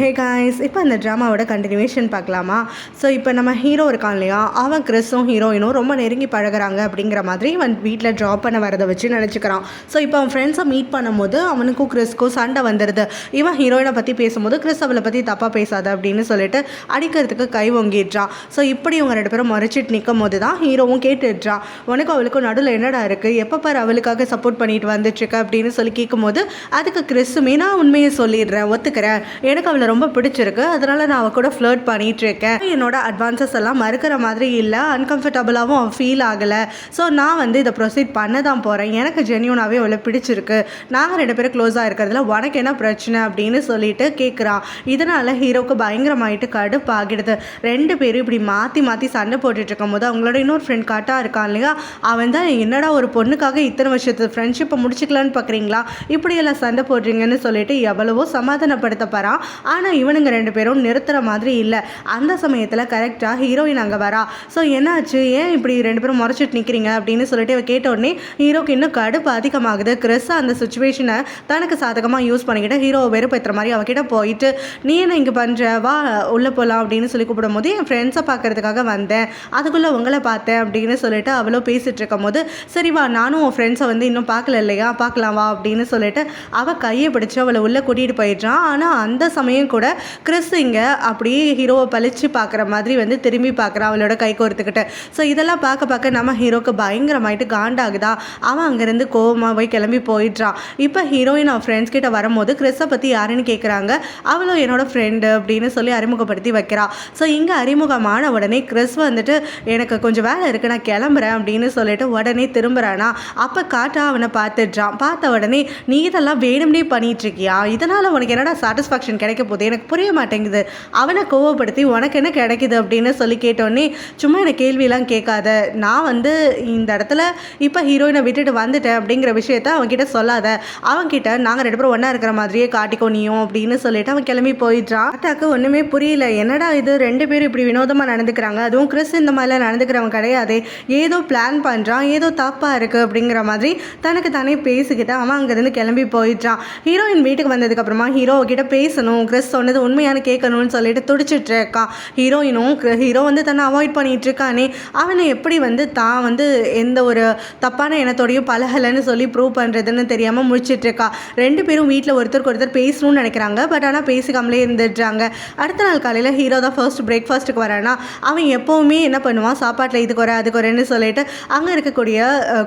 Hey guys, இப்போ இந்த ட்ராமாவோட continuation பார்க்கலாமா? ஸோ இப்போ நம்ம ஹீரோ இருக்கான் இல்லையா, அவன் கிறிஸும் ஹீரோயினும் ரொம்ப நெருங்கி பழகுறாங்க அப்படிங்கிற மாதிரி அவன் வீட்டில் ட்ராப் பண்ண வரதை வச்சு நினச்சிக்கிறான். ஸோ இப்போ அவன் ஃப்ரெண்ட்ஸை மீட் பண்ணும்போது அவனுக்கும் கிறிஸ்க்கும் சண்டை வந்துடுது. இவன் ஹீரோயினை பற்றி பேசும்போது கிறிஸ் அவளை பற்றி தப்பாக பேசாத அப்படின்னு சொல்லிட்டு அடிக்கிறதுக்கு கை ஒங்கிடுறான். ஸோ இப்படி இவங்க ரெண்டு பேரும் மறைச்சிட்டு நிற்கும் போது தான் ஹீரோவும் கேட்டுடுறான், உனக்கும் அவளுக்கும் நடுவில் என்னடா இருக்குது, எப்போ பாரு அவளுக்காக சப்போர்ட் பண்ணிட்டு வந்துட்டுருக்க அப்படின்னு சொல்லி கேட்கும்போது அதுக்கு கிறிஸுமே நான் உண்மையை சொல்லிடுறேன், ஒத்துக்கிறேன், எனக்கு அவளை ரொம்ப பிடிச்சிருக்கு, அதனால் நான் அவள் கூட ஃப்ளர்ட் பண்ணிகிட்ருக்கேன், என்னோட அட்வான்சஸ் எல்லாம் மறுக்கிற மாதிரி இல்லை, அன்கம்ஃபர்டபுளாகவும் அவன் ஃபீல் ஆகலை, ஸோ நான் வந்து இதை ப்ரொசீட் பண்ண தான் போகிறேன், எனக்கு ஜென்யூனாகவே அவளை பிடிச்சிருக்கு, நாங்கள் ரெண்டு பேரும் க்ளோஸாக இருக்கிறதுல உனக்கு என்ன பிரச்சனை அப்படின்னு சொல்லிட்டு கேட்குறான். இதனால் ஹீரோவுக்கு பயங்கரமாயிட்டு கடுப்பாகிடுது. ரெண்டு பேரும் இப்படி மாற்றி மாற்றி சண்டை போட்டுட்டு இருக்கும் போது அவங்களோட இன்னொரு ஃப்ரெண்ட் காட்டாக இருக்கான் இல்லையா, அவன் தான் என்னடா ஒரு பொண்ணுக்காக இத்தனை வருஷத்து ஃப்ரெண்ட்ஷிப்பை முடிச்சிக்கலான்னு பார்க்குறீங்களா, இப்படியெல்லாம் சண்டை போடுறீங்கன்னு சொல்லிட்டு எவ்வளவோ சமாதானப்படுத்த போகிறான். ஆனால் இவனுங்க ரெண்டு பேரும் நிறுத்துகிற மாதிரி இல்லை. அந்த சமயத்தில் கரெக்டாக ஹீரோயின் அங்கே வரா. ஸோ என்னாச்சு, ஏன் இப்படி ரெண்டு பேரும் முறைச்சிட்டு நிற்கிறீங்க அப்படின்னு சொல்லிட்டு அவ கேட்டோடனே ஹீரோக்கு இன்னும் கடுப்பு அதிகமாகுது. கிறிஸ் அந்த சுச்சுவேஷனை தனக்கு சாதகமாக யூஸ் பண்ணிக்கிட்டு ஹீரோவை வெறுப்பேற்றுற மாதிரி அவகிட்ட போயிட்டு, நீ என்ன இங்கே பண்ணுற, வா உள்ளே போகலாம் அப்படின்னு சொல்லி கூப்பிடும் போது என் ஃப்ரெண்ட்ஸை பார்க்கறதுக்காக வந்தேன், அதுக்குள்ளே உங்களை பார்த்தேன் அப்படின்னு சொல்லிட்டு அவளோ பேசிகிட்டு இருக்கும் போது, சரி வா நானும் உன் ஃப்ரெண்ட்ஸை வந்து இன்னும் பார்க்கல இல்லையா, பார்க்கலாம் வா அப்படின்னு சொல்லிட்டு அவள் கையை பிடிச்சி அவளை உள்ளே கூட்டிகிட்டு போயிடுறான். ஆனால் அந்த சமயம் கூட கிறிஸ் இங்கே அப்படியே ஹீரோவை பழிச்சு பார்க்குற மாதிரி வந்து திரும்பி பார்க்குறான் அவளோட கை கோர்த்துக்கிட்டு. ஸோ இதெல்லாம் பார்க்க பார்க்க நம்ம ஹீரோக்கு பயங்கரமாயிட்டு காண்டாகுதா. அவன் அங்கேருந்து கோவமாக போய் கிளம்பி போயிடுறான். இப்போ ஹீரோயின் அவன் ஃப்ரெண்ட்ஸ் கிட்ட வரும்போது கிறிஸை பற்றி யாருன்னு கேட்குறாங்க. அவளும் என்னோட ஃப்ரெண்டு அப்படின்னு சொல்லி அறிமுகப்படுத்தி வைக்கிறா. ஸோ இங்கே அறிமுகமான உடனே கிறிஸ் வந்துட்டு எனக்கு கொஞ்சம் வேலை இருக்குது நான் கிளம்புறேன் அப்படின்னு சொல்லிட்டு உடனே திரும்புகிறானா. அப்போ காட்டா அவனை பார்த்துடுறான். பார்த்த உடனே நீ இதெல்லாம் வேணும்னே பண்ணிகிட்ருக்கியா, இதனால் உனக்கு என்னடா சாட்டிஸ்ஃபேக்ஷன் கிடைக்க போகுது, எனக்கு புரிய மாட்டேங்குது, அவனை கோவப்படுத்தி உனக்கு என்ன கிடைக்குது அப்படின்னு சொல்லி கேட்டோன்னே, சும்மா எனக்கு கேள்வியெல்லாம் கேட்காத, நான் வந்து இந்த இடத்துல இப்போ ஹீரோயினை விட்டுட்டு வந்துட்டேன் அப்படிங்கிற விஷயத்த அவன்கிட்ட சொல்லாத, அவன்கிட்ட நாங்கள் ரெண்டு பேரும் ஒன்றா இருக்கிற மாதிரியே காட்டிக்கோ நீயும் அப்படின்னு சொல்லிட்டு அவன் கிளம்பி போயிடுறான். அட்டாக்கு ஒன்றுமே புரியல, என்னடா இது ரெண்டு பேரும் இப்படி வினோதமாக நடந்துக்கிறாங்க, அதுவும் கிறிஸ் இந்த மாதிரிலாம் நடந்துக்கிறவன் கிடையாது, ஏதோ பிளான் பண்ணுறான், ஏதோ தப்பாக இருக்குது அப்படிங்கிற மாதிரி தனக்கு தானே பேசிக்கிட்டு அவன் அங்கேருந்து கிளம்பி போயிடுறான். ஹீரோயின் வீட்டுக்கு வந்ததுக்கப்புறமா ஹீரோக்கிட்ட பேசணும், கிறிஸ் சொன்னது உண்மையான கேட்கணும்னு சொல்லிட்டு துடிச்சிட்டு இருக்கான். ஹீரோயினும் ஹீரோ வந்து தன்னை அவாய்ட் பண்ணிட்டு இருக்கானே, அவனை எப்படி வந்து தான் வந்து எந்த ஒரு தப்பான எண்ணத்தோடையும் பழகலைன்னு சொல்லி ப்ரூவ் பண்ணுறதுன்னு தெரியாமல் முடிச்சிட்டு இருக்கா. ரெண்டு பேரும் வீட்டில் ஒருத்தருக்கு ஒருத்தர் பேசணும்னு நினைக்கிறாங்க, பட் ஆனால் பேசிக்காமலே இருந்துடுறாங்க. அடுத்த நாள் காலையில் ஹீரோ தான் ஃபர்ஸ்ட் பிரேக்ஃபாஸ்ட்டுக்கு வரானா. அவன் எப்போவுமே என்ன பண்ணுவான், சாப்பாட்டில் இது குறை அது குறைன்னு சொல்லிட்டு அங்கே இருக்கக்கூடிய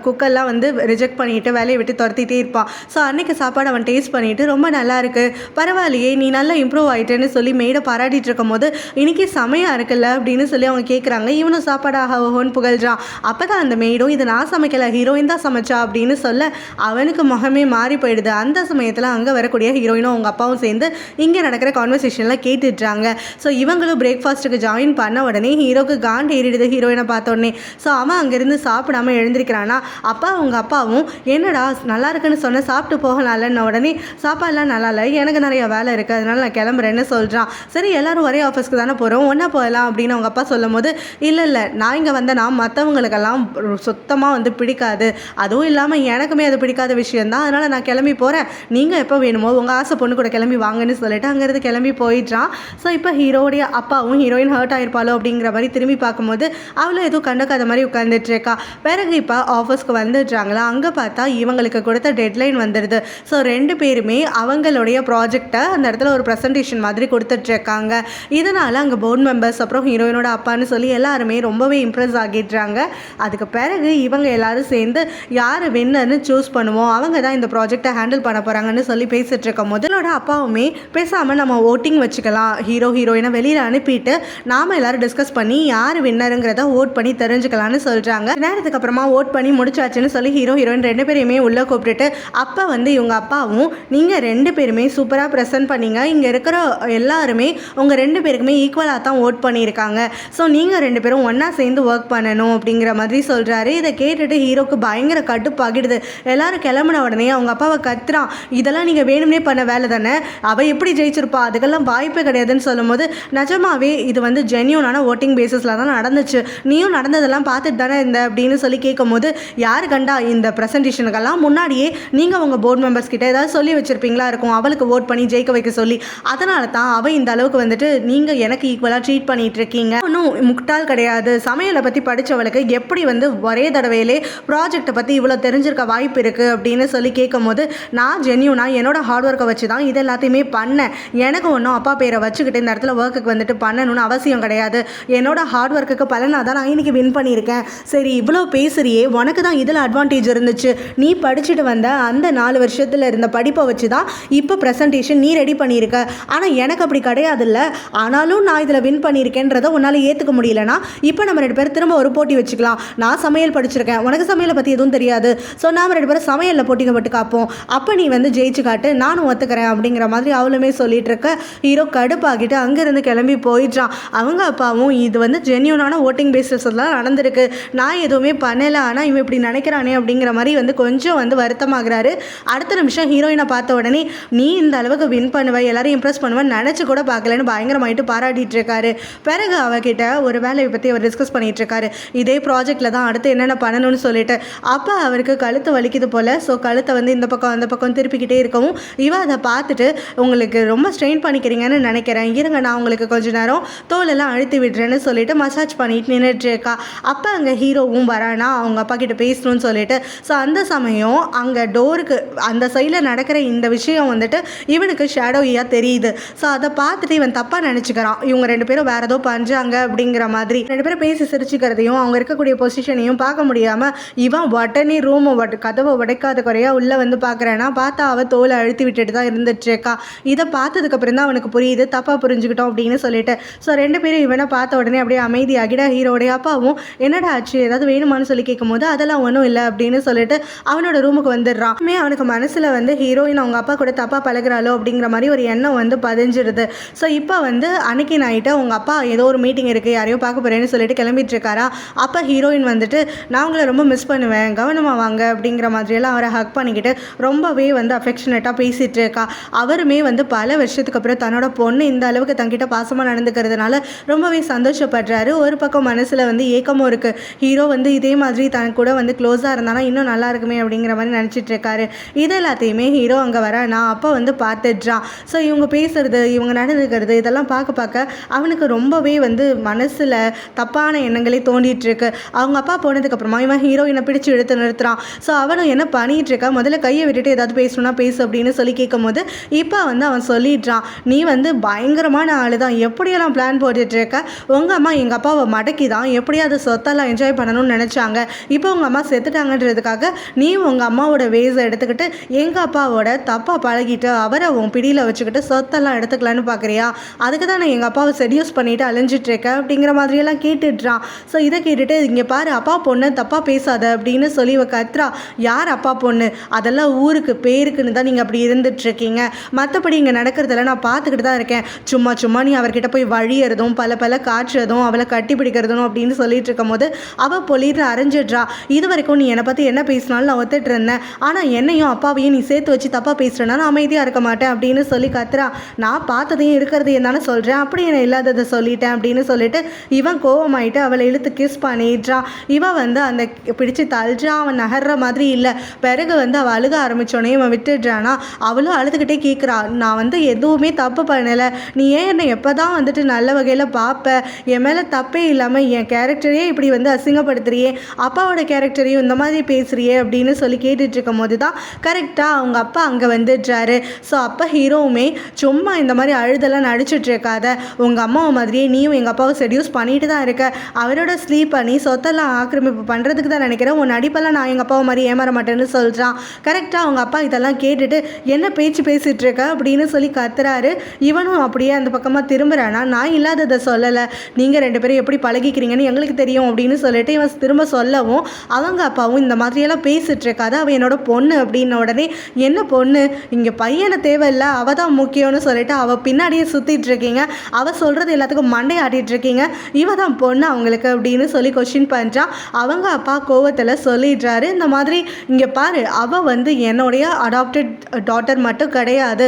குக்கெல்லாம் வந்து ரிஜெக்ட் பண்ணிட்டு வேலையை விட்டு துரத்திட்டே இருப்பான். ஸோ அன்றைக்கி சாப்பாடு அவன் டேஸ்ட் பண்ணிவிட்டு ரொம்ப நல்லா இருக்குது, பரவாயில்லையே நீ நல்லா இம்ப்ரூவ் ஆகிட்டேன்னு சொல்லி மேடை பாராட்டிகிட்டு இருக்கும் போது இன்றைக்கி செமையாக இருக்குல்ல அப்படின்னு சொல்லி அவங்க கேட்குறாங்க. இவனும் சாப்பாடாக ஓன்னு புகழ்றான். அப்போ தான் அந்த மேடும் இது நான் சமைக்கலை, ஹீரோயின் தான் சமைச்சா அப்படின்னு சொல்ல அவனுக்கு முகமே மாறி போயிடுது. அந்த சமயத்தில் அங்கே வரக்கூடிய ஹீரோயினும் அவங்க அப்பாவும் சேர்ந்து இங்கே நடக்கிற கான்வர்சேஷனில் கேட்டுடுறாங்க. ஸோ இவங்களும் பிரேக்ஃபாஸ்ட்டுக்கு ஜாயின் பண்ண உடனே ஹீரோக்கு காண்ட் ஏறிடுது ஹீரோயினை பார்த்தோன்னே. ஸோ அவன் அங்கேருந்து சாப்பிடாமல் எழுந்திருக்கிறானா. அப்பா அவங்க அப்பாவும் என்னடா நல்லா இருக்குன்னு சொன்ன சாப்பிட்டு போகலாம்லன்னு உடனே சாப்பாடுலாம் நல்லா இல்லை, எனக்கு நிறைய வேலை இருக்குது அதனால நான் கிளம்புறேன்னு சொல்கிறான். சரி எல்லாரும் ஒரே ஆஃபீஸ்க்கு தானே போகிறோம், ஒன்றா போகலாம் அப்படின்னு அவங்க அப்பா சொல்லும் போது, இல்லை நான் இங்கே வந்தேன்னா மற்றவங்களுக்கெல்லாம் சுத்தமாக வந்து பிடிக்காது, அதுவும் இல்லாமல் எனக்குமே அது பிடிக்காத விஷயந்தான், அதனால் நான் கிளம்பி போகிறேன், நீங்கள் எப்போ வேணுமோ உங்கள் ஆசை பொண்ணு கூட கிளம்பி வாங்கன்னு சொல்லிட்டு அங்கேருந்து கிளம்பி போயிடுறான். ஸோ இப்போ ஹீரோடைய அப்பாவும் ஹீரோயின் ஹர்ட் ஆகிருப்பாளோ அப்படிங்கிற மாதிரி திரும்பி பார்க்கும்போது அவளும் எதுவும் கண்டுக்காத மாதிரி உட்காந்துட்டு இருக்கா. பிறகு இப்போ ஆஃபீஸ்க்கு வந்துடுறாங்களா. அங்கே பார்த்தா இவங்களுக்கு கொடுத்த டெட்லைன் வந்துடுது. ஸோ ரெண்டு பேருமே அவங்களுடைய ப்ராஜெக்டை அந்த இடத்துல ஒரு ப்ரெசன்டேஷன் மாதிரி கொடுத்துட்ருக்காங்க. இதனால் அங்கே போர்ட் மெம்பர்ஸ் அப்புறம் ஹீரோயினோட அப்பான்னு சொல்லி எல்லாருமே ரொம்பவே இம்ப்ரெஸ் ஆகிடுறாங்க. அதுக்கு பிறகு இவங்க எல்லாரும் சேர்ந்து யார் வின்னர்னு சூஸ் பண்ணுவோம், அவங்க தான் இந்த ப்ராஜெக்டை ஹேண்டில் பண்ண போகிறாங்கன்னு சொல்லி பேசிகிட்டு இருக்க முதலோட அப்பாவுமே பேசாமல் நம்ம ஓட்டிங் வச்சுக்கலாம், ஹீரோயினை வெளியில் அனுப்பிட்டு நாம் எல்லோரும் டிஸ்கஸ் பண்ணி யார் வின்னருங்கிறத ஓட் பண்ணி தெரிஞ்சுக்கலான்னு சொல்கிறாங்க. நேரத்துக்கு அப்புறமா ஓட் பண்ணி முடிச்சாச்சுன்னு சொல்லி ஹீரோயின் ரெண்டு பேரையுமே உள்ளே கூப்பிட்டுட்டு அப்போ வந்து இவங்க அப்பாவும் நீங்கள் ரெண்டு பேருமே சூப்பராக ப்ரெசென்ட் பண்ணீங்க, இங்கே இருக்கிற எல்லாருமே உங்கள் ரெண்டு பேருக்குமே ஈக்குவலாக தான் ஓட் பண்ணியிருக்காங்க, ஸோ நீங்கள் ரெண்டு பேரும் ஒன்றா சேர்ந்து ஒர்க் பண்ணணும் அப்படிங்கிற மாதிரி சொல்கிறாரு. இதை கேட்டுட்டு ஹீரோக்கு பயங்கர கடுப்பாகிடுது. எல்லாரும் கிளம்புன உடனே அவங்க அப்பாவை கத்துறான், இதெல்லாம் நீங்கள் வேணும்னே பண்ண வேலை தானே, அவள் எப்படி ஜெயிச்சிருப்பா, அதுக்கெல்லாம் வாய்ப்பே கிடையாதுன்னு சொல்லும்போது, நிஜமாவே இது வந்து ஜென்யூனான ஓட்டிங் பேசிஸில் தான் நடந்துச்சு, நீயும் நடந்ததெல்லாம் பார்த்துட்டு தானே இருந்த அப்படின்னு சொல்லி கேட்கும்போது, யார் கண்டா இந்த ப்ரெசன்டேஷனுக்கெல்லாம் முன்னாடியே நீங்கள் உங்கள் போர்ட் மெம்பர்ஸ் கிட்ட ஏதாவது சொல்லி வச்சுருப்பீங்களா இருக்கும், அவளுக்கு ஓட் பண்ணி ஜெயிக்க வைக்க சொல்லி, அதனால தான் அவள் இந்த அளவுக்கு வந்துட்டு நீங்கள் எனக்கு ஈக்குவலாக ட்ரீட் பண்ணிகிட்டு இருக்கீங்க. ஒன்றும் முட்டாள் கிடையாது. சமையலை பற்றி படித்தவளுக்கு எப்படி வந்து ஒரே தடவையிலே ப்ராஜெக்டை பற்றி இவ்வளோ தெரிஞ்சிருக்க வாய்ப்பு இருக்குது அப்படின்னு சொல்லி கேட்கும் போது, நான் ஜென்யூனாக என்னோட ஹார்ட் ஒர்க்கை வச்சு தான் இது எல்லாத்தையுமே பண்ணேன். எனக்கு ஒன்றும் அப்பா பேரை வச்சுக்கிட்டு இந்த இடத்துல ஒர்க்குக்கு வந்துட்டு பண்ணணும்னு அவசியம் கிடையாது. என்னோட ஹார்ட் ஒர்க்குக்கு பலனாக தான் நான் இன்றைக்கி வின் பண்ணியிருக்கேன். சரி, இவ்வளோ பேசுறியே, உனக்கு தான் இதில் அட்வான்டேஜ் இருந்துச்சு. நீ படிச்சுட்டு வந்த அந்த 4 வருஷத்தில் இருந்த படிப்பை வச்சு தான் இப்போ ப்ரெசன்டேஷன் நீ ரெடி பண்ணியிருக்க. ஆனால் எனக்கு அப்படி கிடையாதுல்ல. ஆனாலும் நான் இதில் வின் பண்ணியிருக்கேன்றதை உன்னால் ஏற்றுக்க முடியலனா இப்போ நம்ம 2 பேரும் திரும்ப ஒரு போட்டி வச்சுக்கலாம். நான் சமையல் படிச்சிருக்கேன், உனக்கு சமையலை பற்றி எதுவும் தெரியாது. ஸோ நாம் 2 பேரும் சமையலில் போட்டிக்கப்பட்டு காப்போம். அப்போ நீ வந்து ஜெயிச்சு காட்டு, நானும் ஒத்துக்கிறேன் அப்படிங்கிற மாதிரி அவளுமே சொல்லிட்டு இருக்க ஹீரோ கடுப்பாகிட்டு அங்கேருந்து கிளம்பி போயிட்டான். அவங்க அப்பாவும் இது வந்து ஜென்யூனான ஓட்டிங் பேசிஸில் தான் நடந்திருக்கு, நான் எதுவுமே பண்ணலை, ஆனால் இவன் இப்படி நினைக்கிறானே அப்படிங்கிற மாதிரி வந்து கொஞ்சம் வந்து வருத்தமாகறாரு. அடுத்த நிமிஷம் ஹீரோயினை பார்த்த உடனே நீ இந்த அளவுக்கு வின் பண்ணுவ, எல்லாரும் இம்ப்ரெஸ் பண்ணுவேன் நினச்சி கூட பார்க்கலன்னு பயங்கரமாயிட்டு பாராட்டிட்டு இருக்காரு. பிறகு அவகிட்ட ஒரு வேலையை பற்றி அவர் டிஸ்கஸ் பண்ணிட்டு இருக்காரு. இதே ப்ராஜெக்டில் தான் அடுத்து என்னென்ன பண்ணணும்னு சொல்லிட்டு. அப்போ அவருக்கு கழுத்து வலிக்குது போல். ஸோ கழுத்தை வந்து இந்த பக்கம் அந்த பக்கம் திருப்பிக்கிட்டே இருக்கவும் இவ அதை பார்த்துட்டு, உங்களுக்கு ரொம்ப ஸ்ட்ரெயின் பண்ணிக்கிறீங்கன்னு நினைக்கிறேன், இருங்க நான் உங்களுக்கு கொஞ்ச நேரம் தோலெல்லாம் அழுத்தி விடுறேன்னு சொல்லிட்டு மசாஜ் பண்ணிட்டு நின்றுட்டு இருக்கா. அப்போ அங்கே ஹீரோவும் வரானா அவங்க அப்பா கிட்ட பேசணும்னு சொல்லிட்டு. ஸோ அந்த சமயம் அங்கே டோருக்கு அந்த சைடில் நடக்கிற இந்த விஷயம் வந்துட்டு இவனுக்கு ஷேடோயாக தெரியுது. ஸோ அதை பார்த்துட்டு இவன் தப்பாக நினச்சிக்கிறான், இவங்க 2 பேரும் வேறு ஏதோ பஞ்சாங்க அப்படிங்கிற மாதிரி. 2 பேரும் பேசி சிரிச்சுக்கிறதையும் அவங்க இருக்கக்கூடிய பொசிஷனையும் பார்க்க முடியாமல் இவன் உடனே ரூமை கதவை உடைக்காத குறையா உள்ளே வந்து பார்க்குறேன்னா பார்த்தா அவள் தோலை அழுத்தி விட்டுட்டு தான் இருந்துட்டுருக்கா. இதை பார்த்ததுக்கப்புறம் தான் அவனுக்கு புரியுது, தப்பாக புரிஞ்சுக்கிட்டோம் அப்படின்னு சொல்லிட்டு. ஸோ 2 பேரும் இவனை பார்த்த உடனே அப்படியே அமைதியாகிட ஹீரோடைய அப்பாவும் என்னடா ஆச்சு ஏதாவது வேணுமான்னு சொல்லி கேட்கும்போது அதெல்லாம் ஒன்றும் இல்லை அப்படின்னு சொல்லிட்டு அவனோட ரூமுக்கு வந்துடுறான். அவனுக்கு மனசில் வந்து ஹீரோயின் அவங்க அப்பா கூட தப்பாக பழகிறாளோ அப்படிங்கிற மாதிரி ஒரு எண்ணம் வந்து பதிஞ்சிடுது. ஸோ இப்போ வந்து அன்னைக்கு நைட்டு அவங்க அப்பா ஏதோ ஒரு மீட்டிங் இருக்குது, யாரையோ பார்க்க போகிறேன்னு சொல்லிட்டு கிளம்பிட்டு இருக்காரா. அப்போ ஹீரோயின் வந்துட்டு நான் உங்களை ரொம்ப மிஸ் பண்ணுவேன், கவனமாக வாங்க அப்படிங்கிற மாதிரியெல்லாம் அவரை ஹக் பண்ணிக்கிட்டு ரொம்பவே வந்து அஃபெக்ஷனேட்டாக பேசிகிட்டு இருக்கா. அவருமே வந்து பல வருஷத்துக்கு அப்புறம் தன்னோட பொண்ணு இந்த அளவுக்கு தங்கிட்ட பாசமாக நடந்துக்கிறதுனால ரொம்பவே சந்தோஷப்படுறாரு. ஒரு பக்கம் மனசில் வந்து ஏக்கமும் இருக்குது, ஹீரோ வந்து இதே மாதிரி தன் கூட வந்து க்ளோஸாக இருந்தானா இன்னும் நல்லா இருக்குமே அப்படிங்கிற மாதிரி நினச்சிட்டு இருக்காரு. இது எல்லாத்தையுமே ஹீரோ அங்கே வர நான் அப்போ வந்து பார்த்துட்றான். ஸோ இவங்க பேசுறது இவங்க நடந்துக்கிறது இதெல்லாம் பார்க்க பார்க்க அவனுக்கு ரொம்பவே வந்து மனசில் தப்பான எண்ணங்களே தோண்டிட்டு இருக்கு. அவங்க அப்பா போனதுக்கப்புறமா இவன் ஹீரோயினை பிடிச்சி இழுத்து நிறுத்துறான். ஸோ அவனும் என்ன பண்ணிட்டு இருக்கா, முதல்ல கையை விட்டுட்டு ஏதாவது பேசணும்னா பேசு அப்படின்னு சொல்லி கேட்கும் போது இப்போ வந்து அவன் சொல்லிடுறான், நீ வந்து பயங்கரமான ஆளு தான், எப்படியெல்லாம் பிளான் போட்டுட்டு இருக்க, உங்கள் அம்மா எங்கள் அப்பாவை மடக்கி தான் எப்படியாவது சொத்தெல்லாம் என்ஜாய் பண்ணணும்னு நினச்சாங்க, இப்போ உங்கள் அம்மா செத்துட்டாங்கன்றதுக்காக நீ உங்கள் அம்மாவோட வேஸை எடுத்துக்கிட்டு எங்கள் அப்பாவோட தப்பாக பழகிட்டு அவரை உன் பிடியில் வச்சுக்கிட்டு சொத்தெல்லாம் எடுத்துக்கலான்னு பார்க்குறியா, அதுக்கு தான் நான் எங்கள் அப்பாவை செடியூஸ் பண்ணிவிட்டு அலைஞ்சிட்ருக்கேன் அப்படிங்கிற மாதிரியெல்லாம் கேட்டுடுறான். ஸோ இதை கேட்டுட்டு இங்கே பாரு அப்பா பொண்ணு தப்பாக பேசாத அப்படின்னு சொல்லி இவ கத்துறா. யார் அப்பா பொண்ணு, அதெல்லாம் ஊருக்கு பேருக்குன்னு தான் நீங்கள் அப்படி இருந்துகிட்ருக்கீங்க, மற்றபடி இங்கே நடக்கிறதெல்லாம் நான் பார்த்துக்கிட்டு தான் இருக்கேன், சும்மா நீ அவர்கிட்ட போய் வழியறதும் பல காற்றுறதும் அவளை கட்டி பிடிக்கிறதும் அப்படின்னு சொல்லிட்டு இருக்கும் போது அவள் பொலிட்டு அரைஞ்சிடுறா. இது வரைக்கும் நீ என்னை பற்றி என்ன பேசினாலும் நான் ஒத்துட்டு இருந்தேன், ஆனால் என்னையும் அப்பாவையும் நீ சேர்த்து வச்சு தப்பாக பேசுகிறேன்னா நான் அமைதியாக இருக்க மாட்டேன் அப்படின்னு சொல்லி கத்துறா. நான் பார்த்ததையும் இருக்கிறதையும் தானே சொல்கிறேன், அப்படி என்ன இல்லாததை சொல்லிட்டேன் அப்படின்னு சொல்லிட்டு இவன் கோவமாயிட்டு அவளை இழுத்து கிஸ் பண்ணிடுறான். இவன் வந்து அந்த பிடிச்சி தள்ளுறான், அவன் நகர்ற மாதிரி இல்லை. பிறகு வந்து அவள் அழுக ஆரம்பித்தோடனே இவன் விட்டுடுறானா. அவளும் அழுதுகிட்டே கேட்குறா, நான் வந்து எதுவுமே தப்பு பண்ணலை, நீ ஏன் என்னை எப்போ தான் வந்துட்டு நல்ல வகையில் பார்ப்ப, என் மேலே தப்பே இல்லாமல் என் கேரக்டரையே இப்படி வந்து அசிங்கப்படுத்துறியே, அப்பாவோட கேரக்டரையும் இந்த மாதிரி பேசுகிறியே அப்படின்னு சொல்லி கேட்டுட்டு இருக்கும் போது தான் கரெக்டாக அவங்க அப்பா அங்கே வந்துடுறாரு. ஸோ அப்போ ஹீரோவுமே சும்மா இந்த மாதிரி அழுதெல்லாம் நடிச்சிட்ருக்காத, உங்கள் அம்மாவை மாதிரியே நீயும் எங்கள் அப்பாவை செடியூஸ் பண்ணிட்டு தான் இருக்க, அவரோட ஸ்லீப் பண்ணி சொத்தெல்லாம் ஆக்கிரமிப்பு பண்ணுறதுக்கு தான் நினைக்கிறேன், உன் நடிப்பெல்லாம் நான் எங்கள் அப்பாவை மாதிரி ஏமாற மாட்டேன்னு சொல்கிறான். கரெக்டாக அவங்க அப்பா இதெல்லாம் கேட்டுட்டு என்ன பேச்சு பேசிகிட்டு இருக்க அப்படின்னு சொல்லி கத்துறாரு. இவனும் அப்படியே அந்த பக்கமாக திரும்புகிறானா, நான் இல்லாததை சொல்லலை, நீங்கள் 2 பேரும் எப்படி பழகிக்கிறீங்கன்னு எங்களுக்கு தெரியும் அப்படின்னு சொல்லிட்டு இவன் திரும்ப சொல்லவும் அவங்க அப்பாவும் இந்த மாதிரியெல்லாம் பேசிகிட்டு இருக்காது, அவள் என்னோட பொண்ணு அப்படின்ன உடனே என்ன பொண்ணு, இங்கே பையனை தேவையில்லை அவள் தான் முக்கியம்னு சொல்லிட்டு அவள் பின்னாடியே சுற்றிட்டு இருக்கீங்க, அவள் சொல்கிறது எல்லாத்துக்கும் மண்டை ஆட்டிகிட்டு இருக்கீங்க, இவ தான் பொண்ணு அவங்களுக்கு அப்படின்னு சொல்லி கொஸ்டின் பண்ணுறான். அவங்க அப்பா கோவத்தில் சொல்லிடுறாரு, இந்த மாதிரி இங்கே பாரு அவள் வந்து என்னுடைய அடாப்டட் டாட்டர் மட்டும் கிடையாது,